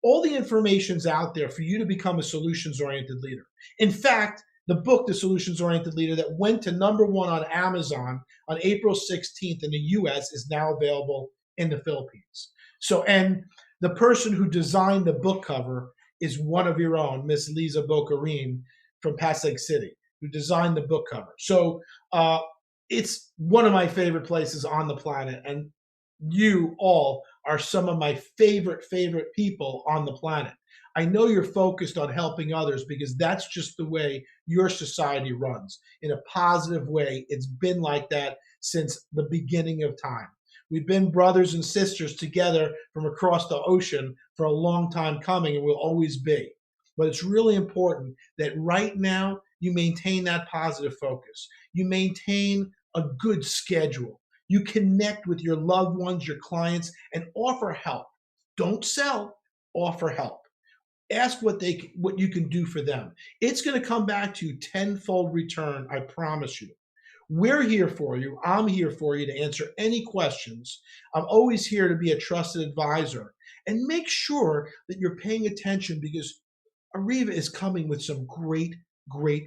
All the information's out there for you to become a solutions-oriented leader. In fact, the book, The Solutions-Oriented Leader, that went to #1 on Amazon on April 16th in the US is now available in the Philippines. So, and the person who designed the book cover is one of your own, Miss Lisa Bocarin from Pasig City, who designed the book cover. So it's one of my favorite places on the planet, and you all are some of my favorite people on the planet. I know you're focused on helping others because that's just the way your society runs, in a positive way. It's been like that since the beginning of time. We've been brothers and sisters together from across the ocean for a long time coming, and we'll always be. But it's really important that right now you maintain that positive focus. You maintain a good schedule. You connect with your loved ones, your clients, and offer help. Don't sell, offer help. Ask what you can do for them. It's going to come back to you tenfold return, I promise you. We're here for you. I'm here for you to answer any questions. I'm always here to be a trusted advisor. And make sure that you're paying attention, because Ariva is coming with some great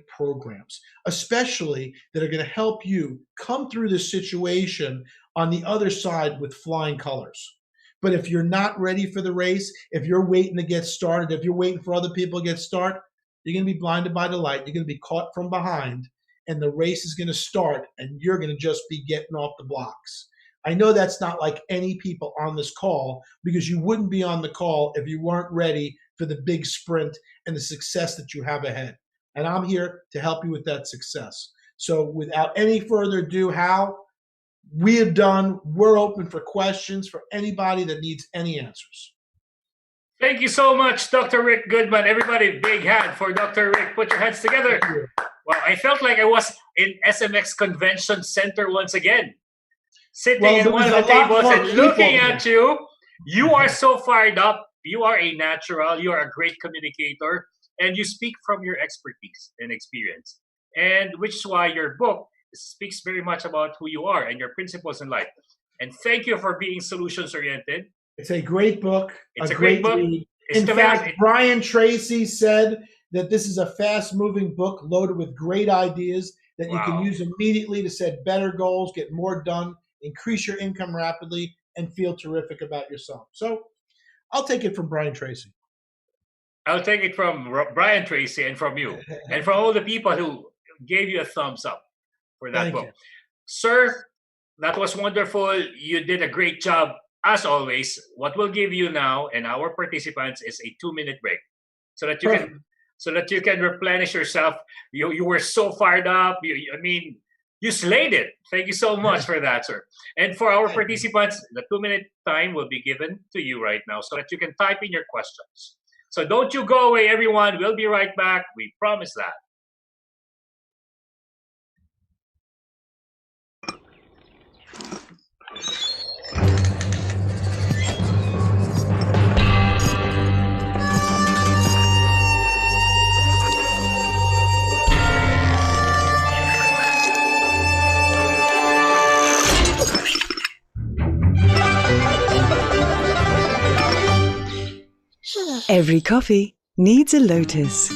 programs, especially that are going to help you come through this situation on the other side with flying colors. But if you're not ready for the race, if you're waiting to get started, if you're waiting for other people to get started, you're going to be blinded by the light. You're going to be caught from behind, and the race is going to start, and you're going to just be getting off the blocks. I know that's not like any people on this call, because you wouldn't be on the call if you weren't ready for the big sprint and the success that you have ahead. And I'm here to help you with that success. So without any further ado, Hal, we have done. We're open for questions for anybody that needs any answers. Thank you so much, Dr. Rick Goodman. Everybody, big hand for Dr. Rick. Put your hands together. Well, I felt like I was in SMX Convention Center once again, sitting in one of the tables and looking at you. You are so fired up. You are a natural. You are a great communicator, and you speak from your expertise and experience, and which is why your book speaks very much about who you are and your principles in life. And thank you for being solutions-oriented. It's a great book. It's a great book. In fact, Brian Tracy said that this is a fast-moving book loaded with great ideas that you can use immediately to set better goals, get more done, increase your income rapidly, and feel terrific about yourself. So I'll take it from Brian Tracy. I'll take it from Brian Tracy and from you and from all the people who gave you a thumbs up for that book. Sir, that was wonderful. You did a great job. As always, what we'll give you now and our participants is a 2-minute break so that you can replenish yourself. You were so fired up. You slayed it. Thank you so much for that, sir. And for our participants, the 2-minute time will be given to you right now so that you can type in your questions. So don't you go away, everyone. We'll be right back. We promise that. Every coffee needs a lotus.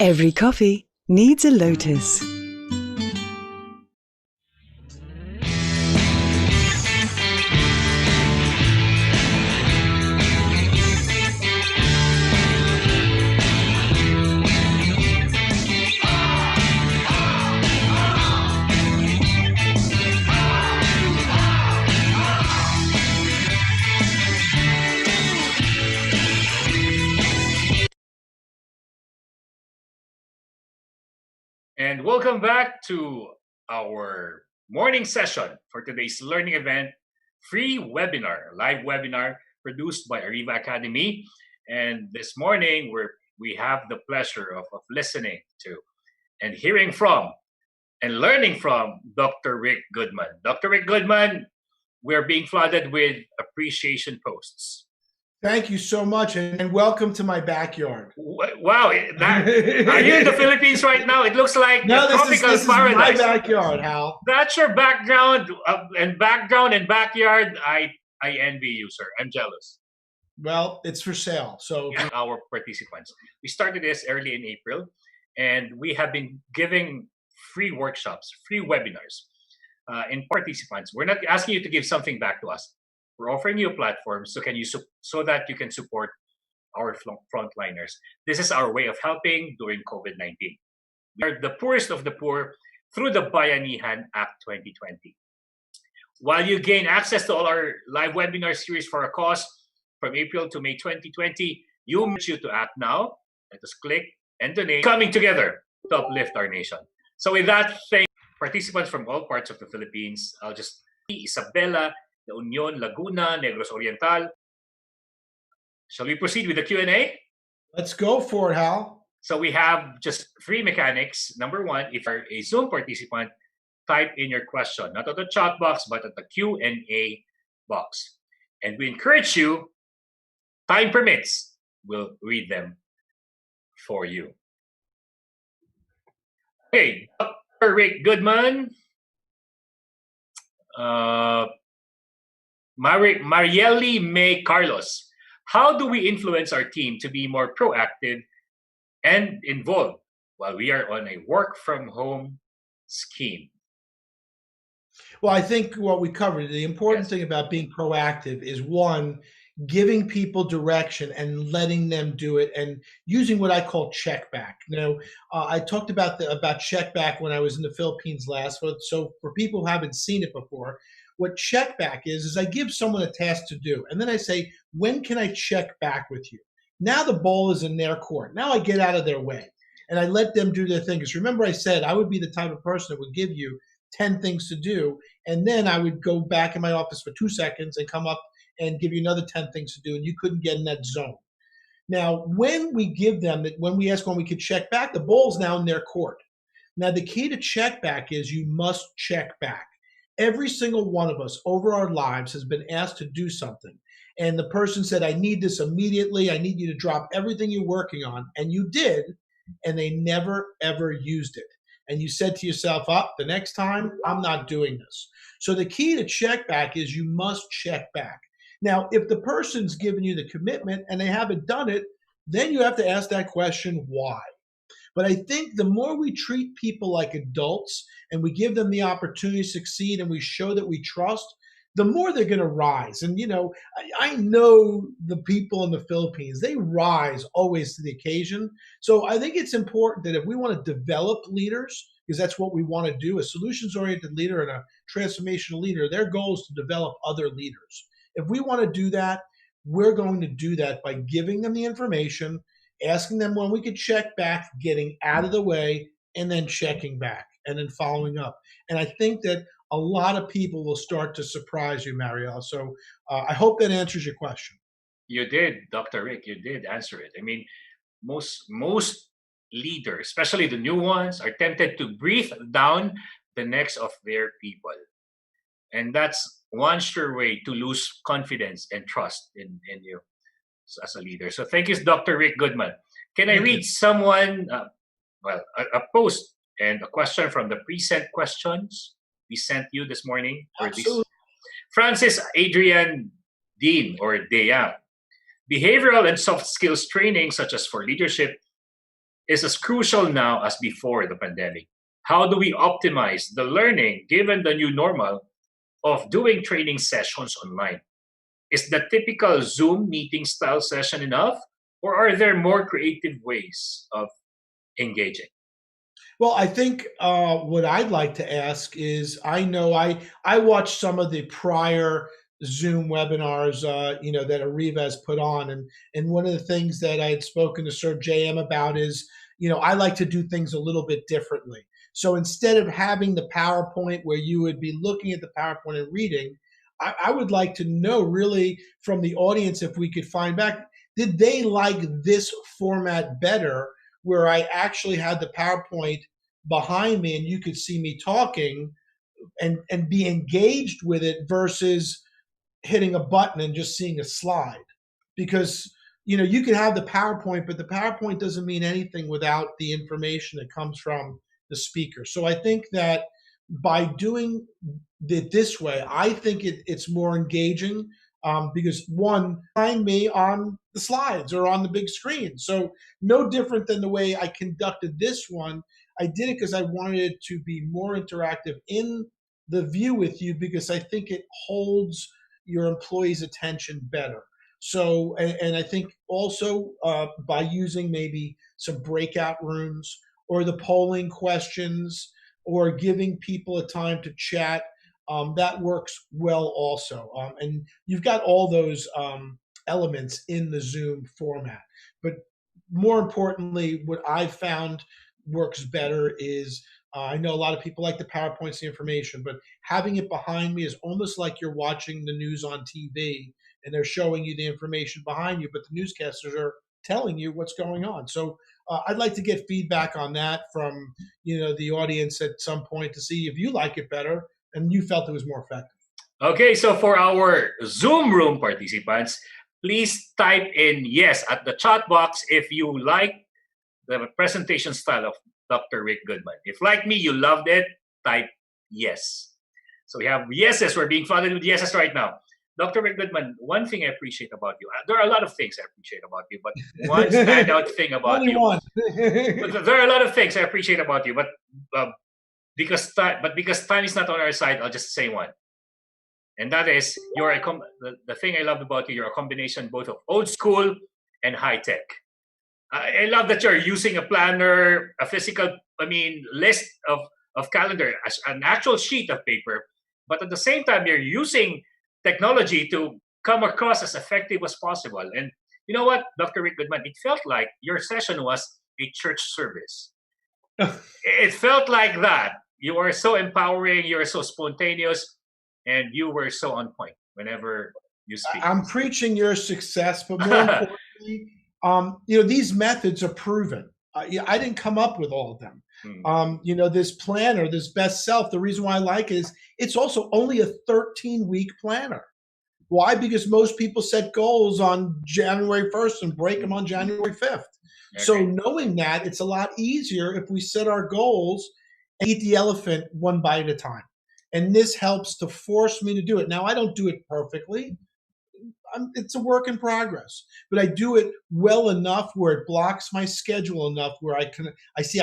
Every coffee needs a lotus. And welcome back to our morning session for today's learning event, free webinar, live webinar produced by Ariva Academy. And this morning, we have the pleasure of listening to and hearing from and learning from Dr. Rick Goodman. Dr. Rick Goodman, we're being flooded with appreciation posts. Thank you so much, and welcome to my backyard. Wow, are you in the Philippines right now? It looks like no, a tropical this paradise. Is my backyard, Hal. That's your background and backyard. I envy you, sir. I'm jealous. Well, it's for sale. So our participants, we started this early in April, and we have been giving free workshops, free webinars in participants. We're not asking you to give something back to us. We're offering you a platform so that you can support our frontliners. This is our way of helping during COVID-19. We are the poorest of the poor through the Bayanihan Act 2020. While you gain access to all our live webinar series for a cost from April to May 2020, you urge you to act now. Let us click and donate, coming together to uplift our nation. So with that, thank participants from all parts of the Philippines. I'll just Isabela, La Union, Laguna, Negros Oriental. Shall we proceed with the Q&A? Let's go for it, Hal. So we have just three mechanics. Number one, if you're a Zoom participant, type in your question, not at the chat box, but at the Q&A box. And we encourage you, time permits, we'll read them for you. Hey, Dr. Rick Goodman. Marieli May Carlos, how do we influence our team to be more proactive and involved while we are on a work from home scheme? Well, I think what we covered, the important thing about being proactive is one, giving people direction and letting them do it and using what I call check back. I talked about check back when I was in the Philippines last. So for people who haven't seen it before, what check back is I give someone a task to do. And then I say, when can I check back with you? Now the ball is in their court. Now I get out of their way and I let them do their thing. Because remember I said I would be the type of person that would give you 10 things to do. And then I would go back in my office for 2 seconds and come up and give you another 10 things to do. And you couldn't get in that zone. Now, when we give them that, when we ask when we could check back, the ball's now in their court. Now, the key to check back is you must check back. Every single one of us over our lives has been asked to do something. And the person said, I need this immediately. I need you to drop everything you're working on. And you did. And they never, ever used it. And you said to yourself, the next time I'm not doing this. So the key to check back is you must check back. Now, if the person's given you the commitment and they haven't done it, then you have to ask that question, why? But I think the more we treat people like adults and we give them the opportunity to succeed and we show that we trust, the more they're going to rise. And, I know the people in the Philippines, they rise always to the occasion. So I think it's important that if we want to develop leaders, because that's what we want to do, a solutions-oriented leader and a transformational leader, their goal is to develop other leaders. If we want to do that, we're going to do that by giving them the information, asking them when we could check back, getting out of the way, and then checking back, and then following up. And I think that a lot of people will start to surprise you, Marielle. So I hope that answers your question. You did, Dr. Rick. You did answer it. I mean, most leaders, especially the new ones, are tempted to breathe down the necks of their people. And that's one sure way to lose confidence and trust in you as a leader. So thank you, Dr. Rick Goodman. Can I read someone, a post and a question from the pre-sent questions we sent you this morning? Absolutely. Francis Adrian Dean or Deya. Behavioral and soft skills training, such as for leadership, is as crucial now as before the pandemic. How do we optimize the learning given the new normal of doing training sessions online? Is the typical Zoom meeting style session enough, or are there more creative ways of engaging? Well, I think what I'd like to ask is, I know I watched some of the prior Zoom webinars, that Ariva has put on, and one of the things that I had spoken to Sir JM about is, I like to do things a little bit differently. So instead of having the PowerPoint where you would be looking at the PowerPoint and reading, I would like to know really from the audience, if we could find back, did they like this format better, where I actually had the PowerPoint behind me and you could see me talking and be engaged with it, versus hitting a button and just seeing a slide. Because you can have the PowerPoint, but the PowerPoint doesn't mean anything without the information that comes from the speaker. So I think that by doing it this way, I think it's more engaging, because one, find me on the slides or on the big screen. So no different than the way I conducted this one. I did it because I wanted it to be more interactive in the view with you, because I think it holds your employees' attention better. So, and I think also by using maybe some breakout rooms, or the polling questions, or giving people a time to chat, that works well also. And you've got all those elements in the Zoom format. But more importantly, what I've found works better is, I know a lot of people like the PowerPoints, the information, but having it behind me is almost like you're watching the news on TV and they're showing you the information behind you, but the newscasters are telling you what's going on. So I'd like to get feedback on that from the audience at some point, to see if you like it better and you felt it was more effective. Okay, so for our Zoom room participants, please type in yes at the chat box if you like the presentation style of Dr. Rick Goodman. If, like me, you loved it, type yes. So we have yeses. We're being flooded with yeses right now. Dr. Rick Goodman, one thing I appreciate about you, there are a lot of things I appreciate about you, but one standout thing about you. There are a lot of things I appreciate about you, but because time is not on our side, I'll just say one. And that is, the thing I love about you, you're a combination both of old school and high tech. I love that you're using a planner, a physical, list of calendar, an actual sheet of paper, but at the same time, you're using technology to come across as effective as possible. And you know what, Dr. Rick Goodman, it felt like your session was a church service. It felt like that. You were so empowering, you were so spontaneous, and you were so on point whenever you speak. I'm preaching your success, but more importantly, these methods are proven. I didn't come up with all of them. This planner, this best self, the reason why I like it is it's also only a 13-week planner. Why? Because most people set goals on January 1st and break them on January 5th. Okay. So knowing that, it's a lot easier if we set our goals and eat the elephant one bite at a time. And this helps to force me to do it. Now, I don't do it perfectly. It's a work in progress, but I do it well enough where it blocks my schedule enough where I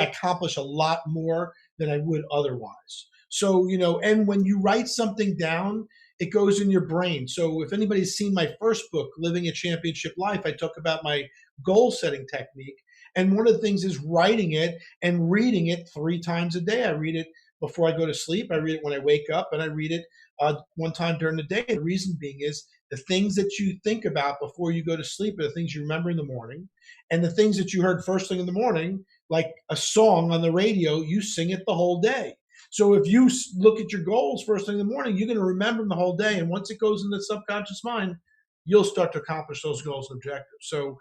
accomplish a lot more than I would otherwise. So, and when you write something down, it goes in your brain. So if anybody's seen my first book, Living a Championship Life, I talk about my goal setting technique. And one of the things is writing it and reading it 3 times a day. I read it before I go to sleep. I read it when I wake up, and I read it one time during the day. The reason being is the things that you think about before you go to sleep are the things you remember in the morning. And the things that you heard first thing in the morning, like a song on the radio, you sing it the whole day. So if you look at your goals first thing in the morning, you're going to remember them the whole day. And once it goes in the subconscious mind, you'll start to accomplish those goals and objectives. So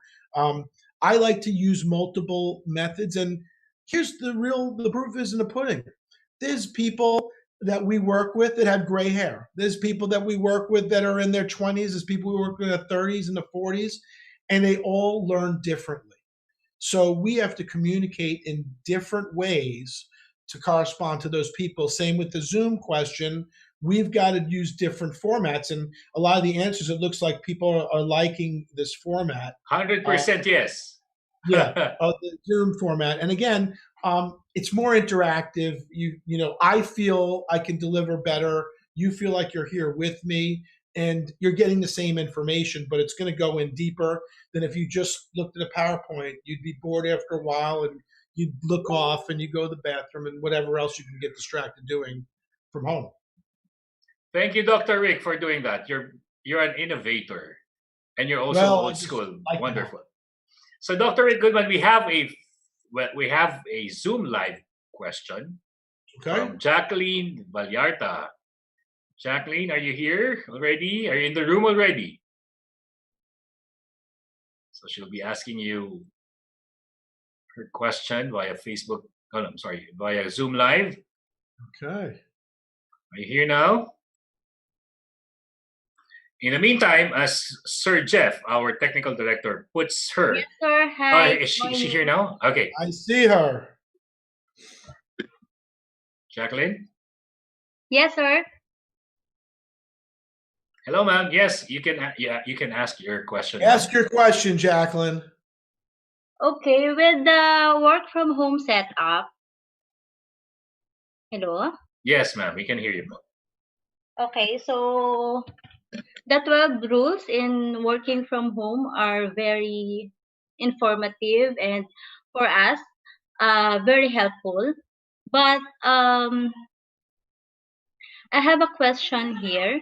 I like to use multiple methods. And here's the proof is in the pudding. There's people that we work with that have gray hair. There's people that we work with that are in their 20s. There's people we work with in their 30s and the 40s, and they all learn differently. So we have to communicate in different ways to correspond to those people. Same with the Zoom question. We've got to use different formats. And a lot of the answers, it looks like people are liking this format. 100% yes. Yeah, the Zoom format. And again, it's more interactive. I feel I can deliver better. You feel like you're here with me, and you're getting the same information, but it's going to go in deeper than if you just looked at a PowerPoint. You'd be bored after a while, and you'd look off, and you go to the bathroom, and whatever else you can get distracted doing from home. Thank you, Dr. Rick, for doing that. You're an innovator, and you're also old school. Wonderful. So, Dr. Rick Goodman, we have a Zoom live question from Jacqueline Vallarta. Jacqueline, are you here already? Are you in the room already? So she'll be asking you her question via Facebook. Oh, no, I'm sorry, via Zoom live. Okay. Are you here now? In the meantime, as Sir Jeff, our technical director, puts her. Yes, sir. Hi. Is she here now? Okay. I see her. Jacqueline? Yes, sir. Hello, ma'am. Yes, you can. You can ask your question. Ask your question, Jacqueline. Okay, with the work from home setup. Hello? Yes, ma'am. We can hear you. Okay, so the 12 rules in working from home are very informative and for us, very helpful. But I have a question here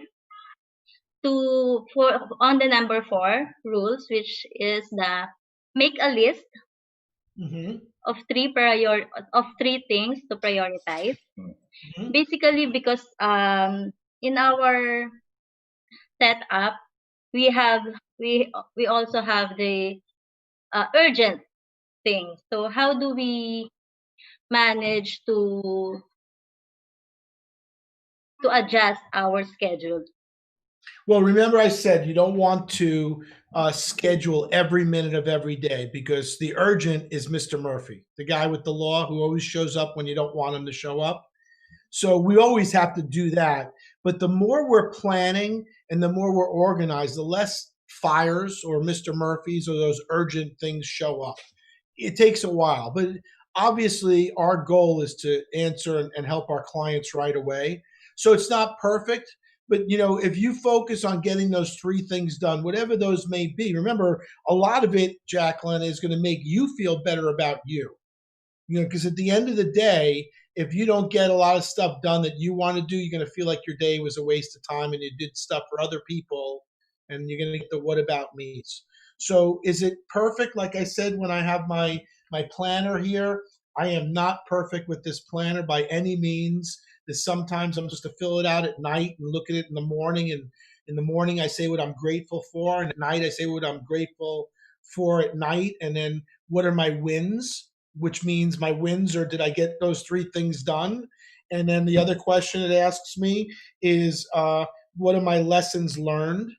on the number 4 rules, which is the make a list of three things to prioritize. Basically, because in our setup, we also have the urgent things. So how do we manage to adjust our schedule? Well, remember I said you don't want to schedule every minute of every day, because the urgent is Mr. Murphy, the guy with the law who always shows up when you don't want him to show up. So we always have to do that. But the more we're planning and the more we're organized, the less fires or Mr. Murphys or those urgent things show up. It takes a while, but obviously our goal is to answer and help our clients right away. So it's not perfect, but if you focus on getting those 3 things done, whatever those may be, remember a lot of it, Jacqueline, is going to make you feel better about you. Because at the end of the day, if you don't get a lot of stuff done that you want to do, you're going to feel like your day was a waste of time and you did stuff for other people, and you're going to get the what about me's. So is it perfect? Like I said, when I have my planner here, I am not perfect with this planner by any means. There's sometimes I'm supposed to fill it out at night and look at it in the morning. And in the morning, I say what I'm grateful for. And at night, I say what I'm grateful for at night. And then what are my wins? Which means my wins are, did I get those 3 things done? And then the other question it asks me is, what are my lessons learned?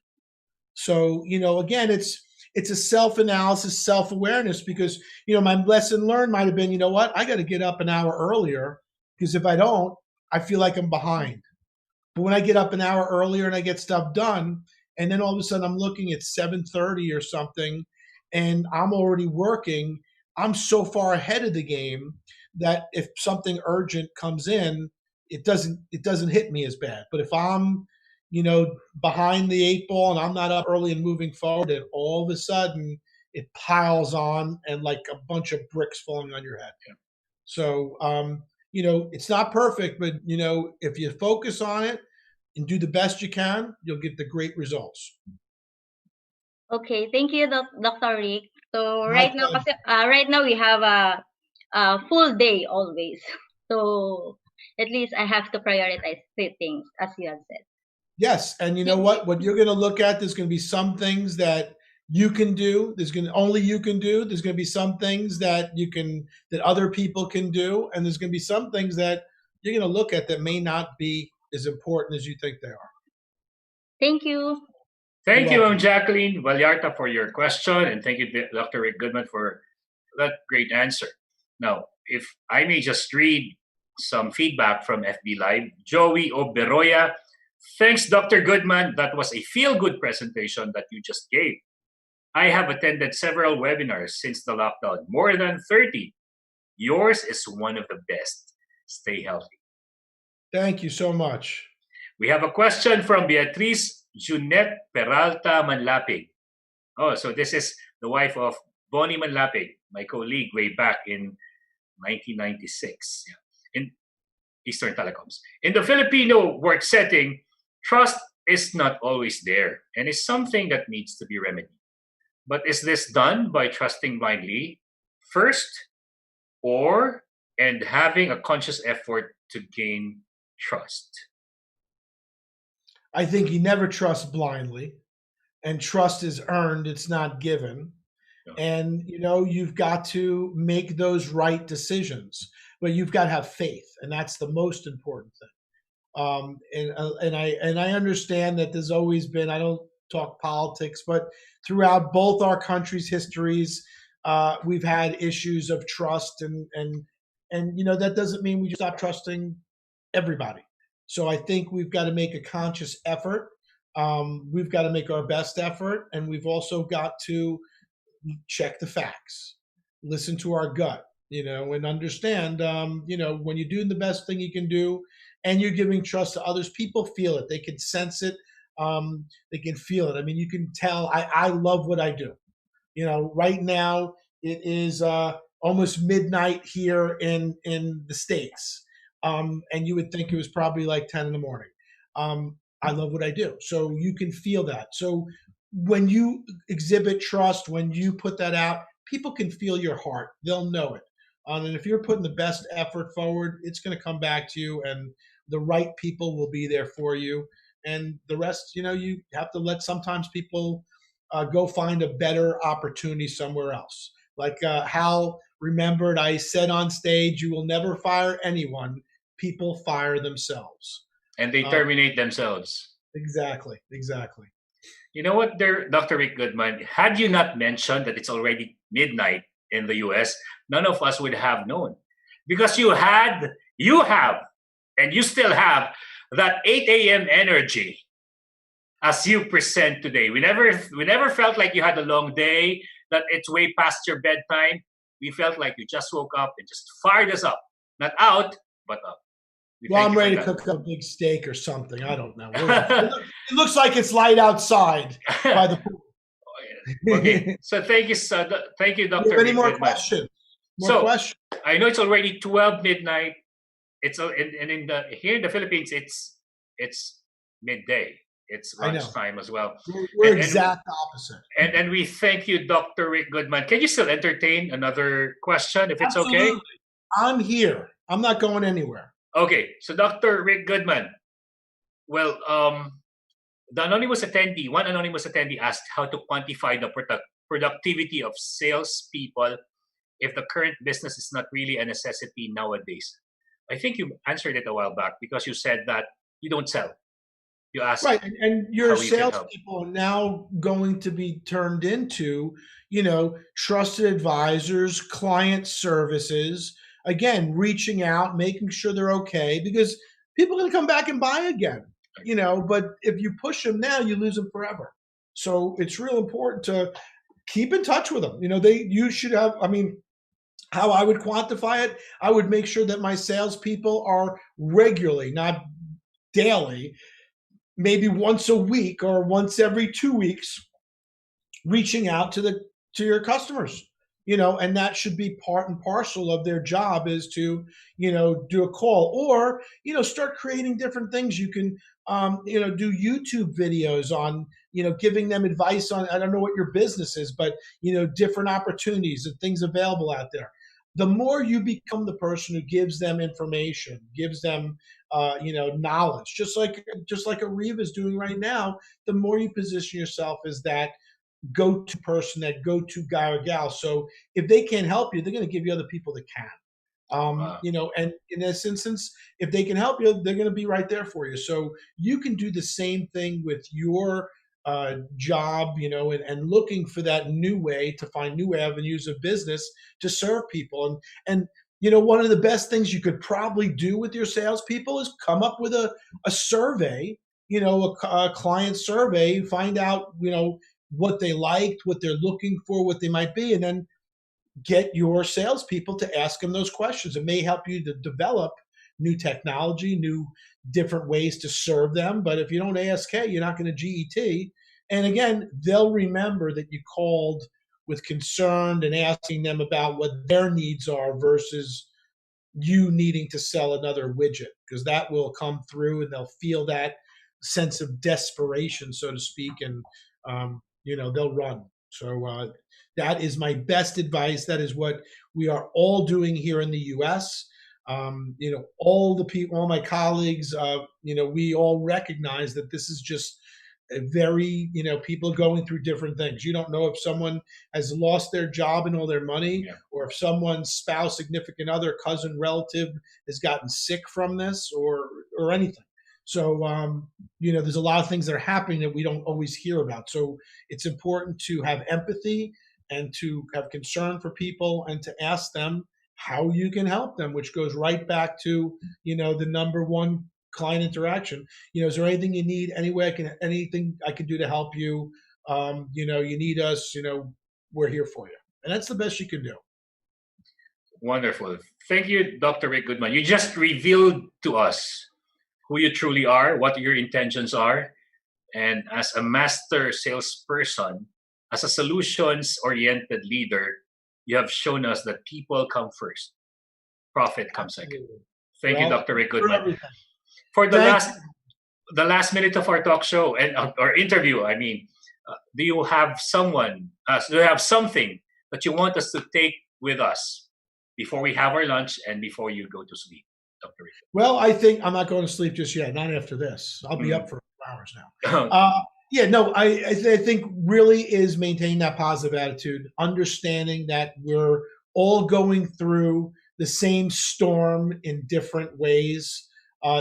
So, again, it's a self-analysis, self-awareness, because, my lesson learned might have been, what? I got to get up an hour earlier, because if I don't, I feel like I'm behind. But when I get up an hour earlier and I get stuff done, and then all of a sudden I'm looking at 7:30 or something, and I'm already working, I'm so far ahead of the game that if something urgent comes in, it doesn't hit me as bad. But if I'm, behind the 8 ball and I'm not up early and moving forward, and all of a sudden it piles on and like a bunch of bricks falling on your head. Yeah. So, it's not perfect, but if you focus on it and do the best you can, you'll get the great results. Okay, thank you, Dr. Rick. So right now we have a full day always. So at least I have to prioritize 3 things, as you have said. Yes, and you know what? What you're going to look at, there's going to be some things that you can do. Only you can do. There's going to be some things that other people can do, and there's going to be some things that you're going to look at that may not be as important as you think they are. Thank you. Thank you, Jacqueline Vallarta, for your question, and thank you, Dr. Rick Goodman, for that great answer. Now, if I may just read some feedback from FB Live, Joey Oberoya, thanks, Dr. Goodman. That was a feel-good presentation that you just gave. I have attended several webinars since the lockdown, more than 30. Yours is one of the best. Stay healthy. Thank you so much. We have a question from Beatriz Junette Peralta Manlapig. Oh, so this is the wife of Bonnie Manlapig, my colleague way back in 1996 in Eastern Telecoms. In the Filipino work setting, trust is not always there and is something that needs to be remedied. But is this done by trusting blindly first and having a conscious effort to gain trust? I think you never trust blindly, and trust is earned, it's not given. And you've got to make those right decisions, but you've got to have faith, and that's the most important thing. And I understand that there's always been, I don't talk politics, but throughout both our countries' histories, we've had issues of trust, and that doesn't mean we just stop trusting everybody. So I think we've got to make a conscious effort. We've got to make our best effort, and we've also got to check the facts, listen to our gut, and understand, when you're doing the best thing you can do and you're giving trust to others, people feel it. They can sense it. They can feel it. I mean, you can tell I love what I do. Right now it is almost midnight here in the States. And you would think it was probably like 10 in the morning. I love what I do. So you can feel that. So when you exhibit trust, when you put that out, people can feel your heart. They'll know it. And if you're putting the best effort forward, it's going to come back to you, and the right people will be there for you. And the rest, you have to let sometimes people go find a better opportunity somewhere else. Like Hal remembered, I said on stage, you will never fire anyone. People fire themselves. And they terminate themselves. Exactly. You know what, Dr. Rick Goodman, had you not mentioned that it's already midnight in the US, none of us would have known. Because you have, and you still have that 8 a.m. energy as you present today. We never felt like you had a long day, that it's way past your bedtime. We felt like you just woke up and just fired us up. Not out, but up. Well, I'm ready to cook up a big steak or something. I don't know. It looks like it's light outside by the pool. Okay. So thank you, Dr. Any more questions? Questions? I know it's already 12 midnight. It's here in the Philippines, it's midday. It's lunchtime as well. We're exact opposite. And we thank you, Dr. Rick Goodman. Can you still entertain another question if it's okay? I'm here. I'm not going anywhere. Okay, so Dr. Rick Goodman, well, one anonymous attendee asked how to quantify the productivity of salespeople if the current business is not really a necessity nowadays. I think you answered it a while back because you said that you don't sell. You asked, right, and your salespeople are now going to be turned into, trusted advisors, client services. Again, reaching out, making sure they're okay, because people are going to come back and buy again, but if you push them now, you lose them forever. So it's real important to keep in touch with them. You should have, how I would quantify it, I would make sure that my salespeople are regularly, not daily, maybe once a week or once every 2 weeks, reaching out to your customers. And that should be part and parcel of their job, is to, do a call or, start creating different things. You can, do YouTube videos on, giving them advice on, I don't know what your business is, but, different opportunities and things available out there. The more you become the person who gives them information, gives them, knowledge, just like Ariva is doing right now, the more you position yourself as that go-to person, that go-to guy or gal. So if they can't help you, they're going to give you other people that can. And in this instance, if they can help you, they're going to be right there for you. So you can do the same thing with your job, and looking for that new way to find new avenues of business to serve people. And one of the best things you could probably do with your salespeople is come up with a survey, a client survey, find out, what they liked, what they're looking for, what they might be, and then get your salespeople to ask them those questions. It may help you to develop new technology, new different ways to serve them. But if you don't ask, hey, you're not going to GET. And again, they'll remember that you called with concern and asking them about what their needs are versus you needing to sell another widget, because that will come through and they'll feel that sense of desperation, so to speak, and they'll run. So that is my best advice. That is what we are all doing here in the U.S. All the people, all my colleagues, we all recognize that this is just a very, people going through different things. You don't know if someone has lost their job and all their money, or if someone's spouse, significant other, cousin, relative has gotten sick from this, or anything. So, there's a lot of things that are happening that we don't always hear about. So it's important to have empathy and to have concern for people and to ask them how you can help them, which goes right back to, the number one client interaction. Is there anything you need? Anything I can do to help you? You need us, we're here for you. And that's the best you can do. Wonderful. Thank you, Dr. Rick Goodman. You just revealed to us who you truly are, what your intentions are. And as a master salesperson, as a solutions-oriented leader, you have shown us that people come first, profit comes second. Thank you, Dr. Rick Goodman. For the last minute of our talk show and our interview, do you have something that you want us to take with us before we have our lunch and before you go to sleep, Dr. Rick? Well, I think I'm not going to sleep just yet. Not after this. I'll be up for 2 hours now. I think really is maintaining that positive attitude, understanding that we're all going through the same storm in different ways.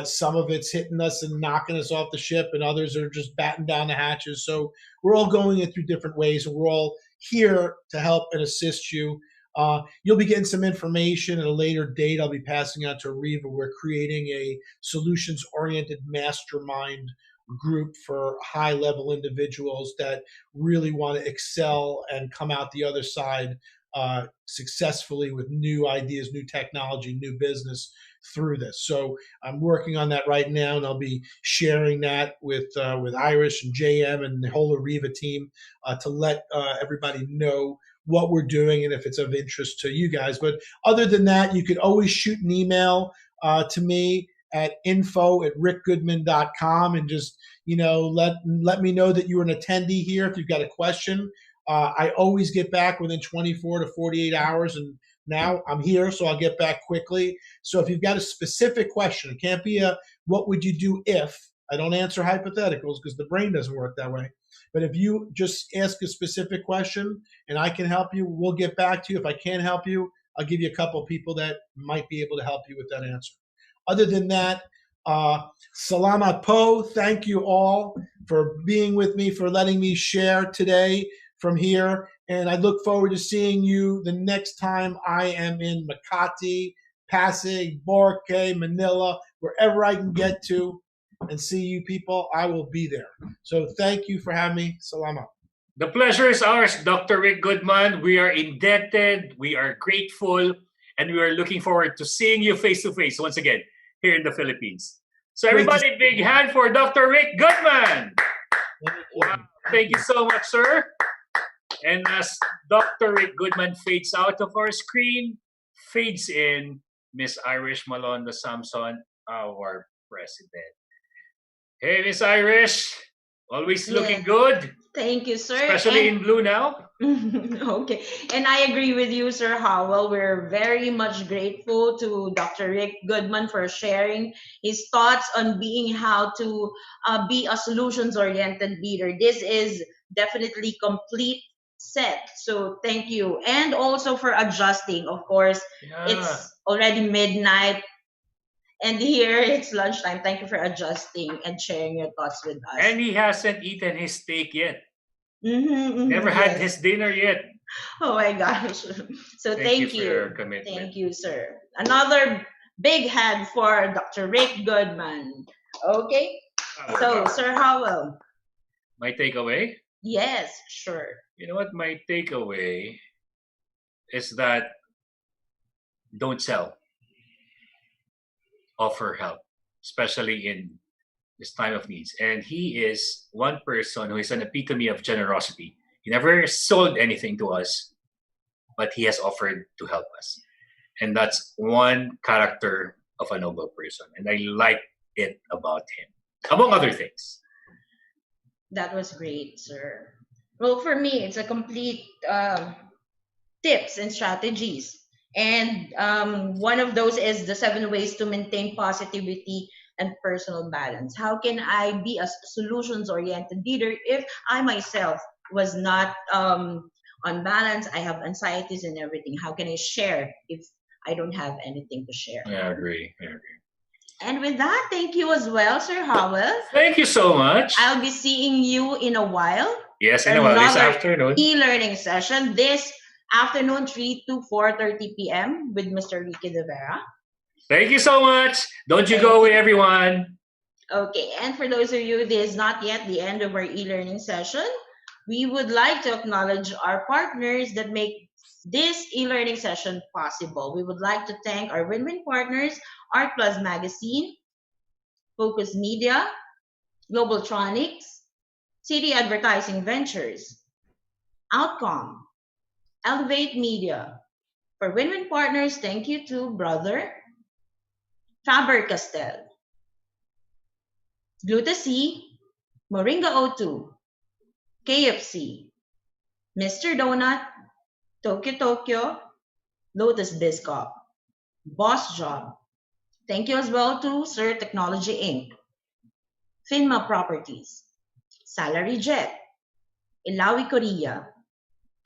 Some of it's hitting us and knocking us off the ship, and others are just batting down the hatches. So we're all going it through different ways, and we're all here to help and assist you. You'll be getting some information at a later date. I'll be passing out to Ariva. We're creating a solutions-oriented mastermind group for high-level individuals that really want to excel and come out the other side successfully with new ideas, new technology, new business through this. So I'm working on that right now, and I'll be sharing that with Irish and JM and the whole Ariva team to let everybody know what we're doing and if it's of interest to you guys. But other than that, you could always shoot an email to me at info@rickgoodman.com and just, let me know that you're an attendee here. If you've got a question, I always get back within 24 to 48 hours. And now I'm here, so I'll get back quickly. So if you've got a specific question, it can't be a, what would you do if? I don't answer hypotheticals because the brain doesn't work that way. But if you just ask a specific question and I can help you, we'll get back to you. If I can't help you, I'll give you a couple of people that might be able to help you with that answer. Other than that, salamat po. Thank you all for being with me, for letting me share today from here. And I look forward to seeing you the next time I am in Makati, Pasig, Boracay, Manila, wherever I can get to and see you people. I will be there. So thank you for having me. Salamat. The pleasure is ours, Dr. Rick Goodman. We are indebted, we are grateful, and we are looking forward to seeing you face to face once again here in the Philippines. So everybody, big hand for Dr. Rick Goodman. Wow. Thank you so much, sir. And as Dr. Rick Goodman fades out of our screen, fades in Miss Irish Malonda Samson, our president. Hey, Miss Irish, always looking good. Thank you, sir. Especially in blue now. Okay. And I agree with you, Sir Howell. We're very much grateful to Dr. Rick Goodman for sharing his thoughts on how to be a solutions-oriented leader. This is definitely complete set. So thank you. And also for adjusting. Of course, it's already midnight. And here it's lunchtime. Thank you for adjusting and sharing your thoughts with us. And he hasn't eaten his steak yet. Never had his dinner yet. Oh my gosh. So thank you. For your commitment. Thank you, sir. Another big hand for Dr. Rick Goodman. Okay. So, Sir Howell. My takeaway? Yes, sure. You know what? My takeaway is that don't sell, offer help, especially in this time of needs. And he is one person who is an epitome of generosity. He never sold anything to us, but he has offered to help us. And that's one character of a noble person. And I like it about him, among other things. That was great, sir. Well, for me, it's a complete tips and strategies. And one of those is the 7 ways to maintain positivity and personal balance. How can I be a solutions oriented leader if I myself was not on balance? I have anxieties and everything. How can I share if I don't have anything to share? I agree. I agree. And with that, thank you as well, Sir Howell. Thank you so much. I'll be seeing you in a while. Yes, in a while. This Another afternoon. E-learning session this afternoon, 3 to 4:30 p.m. with Mr. Ricky De Vera. Thank you so much. Don't you go away, everyone. Okay, and for those of you, this is not yet the end of our e-learning session. We would like to acknowledge our partners that make this e-learning session possible. We would like to thank our win-win partners, Art Plus Magazine, Focus Media, Globaltronics, City Advertising Ventures, Outcome, Elevate Media. For win-win partners, thank you to Brother, Faber-Castell, Gluta-C, Moringa O2, KFC, Mr. Donut, Tokyo, Lotus Biscuit, Boss Job. Thank you as well to Sir Technology Inc., Finma Properties, Salary Jet, Ilawi Korea,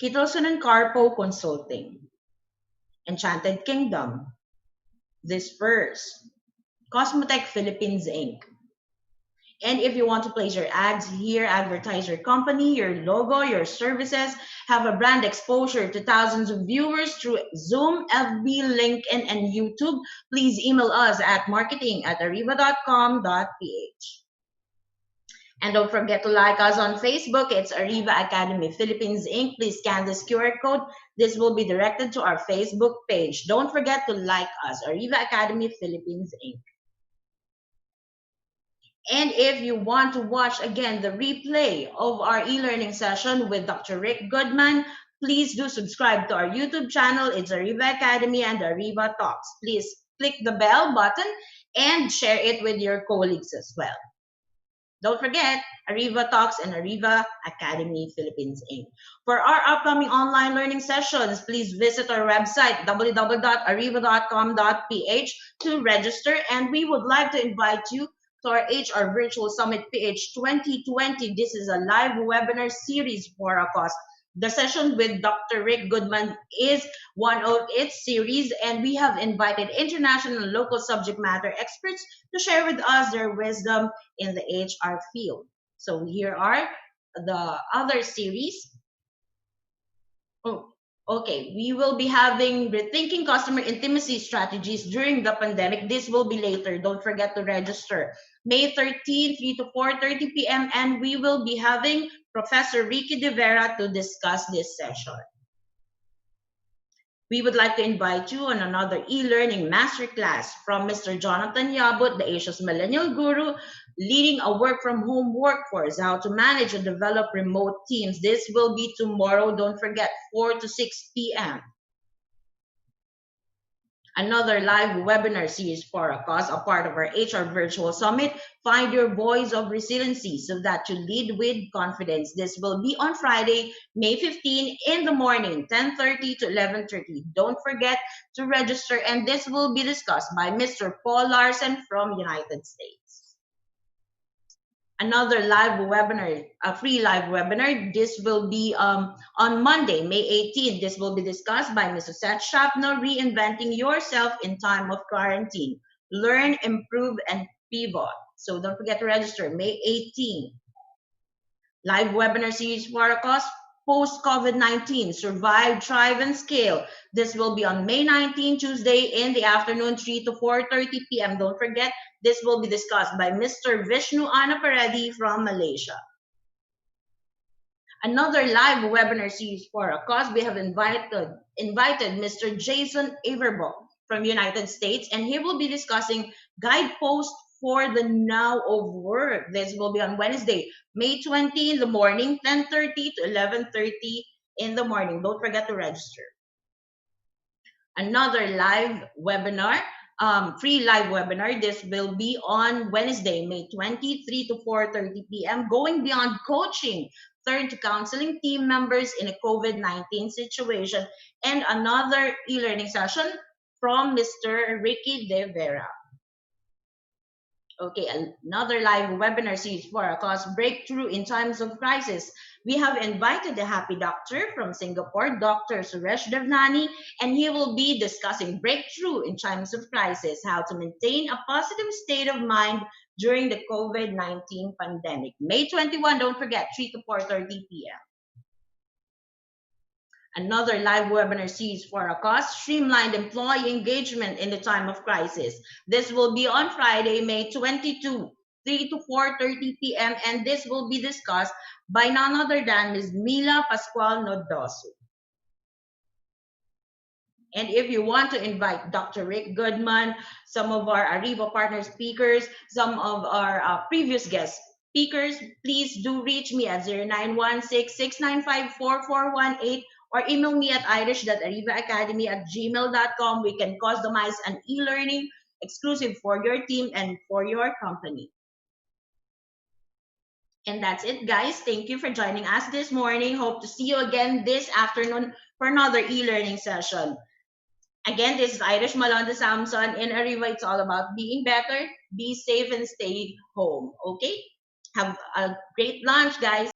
Kittleson and Carpo Consulting, Enchanted Kingdom, This First, Cosmotech Philippines Inc. And if you want to place your ads here, advertise your company, your logo, your services, have a brand exposure to thousands of viewers through Zoom, FB, LinkedIn, and YouTube, please email us at marketing@ariva.com.ph. And don't forget to like us on Facebook. It's Ariva Academy Philippines Inc. Please scan this QR code. This will be directed to our Facebook page. Don't forget to like us, Ariva Academy Philippines Inc. And if you want to watch again the replay of our e-learning session with Dr. Rick Goodman, please do subscribe to our YouTube channel. It's Ariva Academy and Ariva Talks. Please click the bell button and share it with your colleagues as well. Don't forget, Ariva Talks and Ariva Academy Philippines Inc. For our upcoming online learning sessions, please visit our website, www.ariva.com.ph to register. And we would like to invite you to our HR Virtual Summit PH 2020. This is a live webinar series for a cause. The session with Dr. Rick Goodman is one of its series, and we have invited international and local subject matter experts to share with us their wisdom in the HR field. So here are the other series. Okay, we will be having rethinking customer intimacy strategies during the pandemic. This will be later. Don't forget to register. May 13, 3 to 4:30 p.m. And we will be having Professor Ricky De Vera to discuss this session. We would like to invite you on another e-learning masterclass from Mr. Jonathan Yabut, the Asia's Millennial Guru, leading a work-from-home workforce, how to manage and develop remote teams. This will be tomorrow. Don't forget, 4 to 6 p.m. Another live webinar series for a cause, a part of our HR Virtual Summit. Find your voice of resiliency so that you lead with confidence. This will be on Friday, May 15 in the morning, 10:30 to 11:30. Don't forget to register, and this will be discussed by Mr. Paul Larson from United States. Another live webinar, a free live webinar. This will be on Monday, May 18. This will be discussed by Mr. Seth Shapno, Reinventing Yourself in Time of Quarantine. Learn, improve, and pivot. So don't forget to register, May 18. Live webinar series for a cause, post-COVID-19, survive, thrive, and scale. This will be on May 19, Tuesday in the afternoon, 3 to 4:30 p.m. Don't forget, this will be discussed by Mr. Vishnu Anaparedi from Malaysia. Another live webinar series for a cause. We have invited Mr. Jason Averbaugh from United States, and he will be discussing guideposts for the now of work. This will be on Wednesday, May 20 in the morning, 10:30 to 11:30 in the morning. Don't forget to register. Another live webinar, free live webinar. This will be on Wednesday, May 23 to 4:30 p.m. Going beyond coaching, turn to counseling team members in a COVID-19 situation, and another e-learning session from Mr. Ricky De Vera. Okay, another live webinar series for a cause, breakthrough in times of crisis. We have invited the happy doctor from Singapore, Dr. Suresh Devnani, and he will be discussing breakthrough in times of crisis, how to maintain a positive state of mind during the COVID-19 pandemic. May 21, don't forget, 3 to 4:30 p.m. Another live webinar series for a cause, streamlined employee engagement in the time of crisis. This will be on Friday, May 22, 3 to 4:30 p.m. and this will be discussed by none other than Ms. Mila Pascual Nodoso. And if you want to invite Dr. Rick Goodman, some of our Ariva partner speakers, some of our previous guest speakers, please do reach me at 0916-695-4418 or email me at irish.arivaacademy@gmail.com. We can customize an e-learning exclusive for your team and for your company. And that's it, guys. Thank you for joining us this morning. Hope to see you again this afternoon for another e-learning session. Again, this is Irish Malonda Samson. In Ariva, it's all about being better, be safe, and stay home. Okay? Have a great lunch, guys.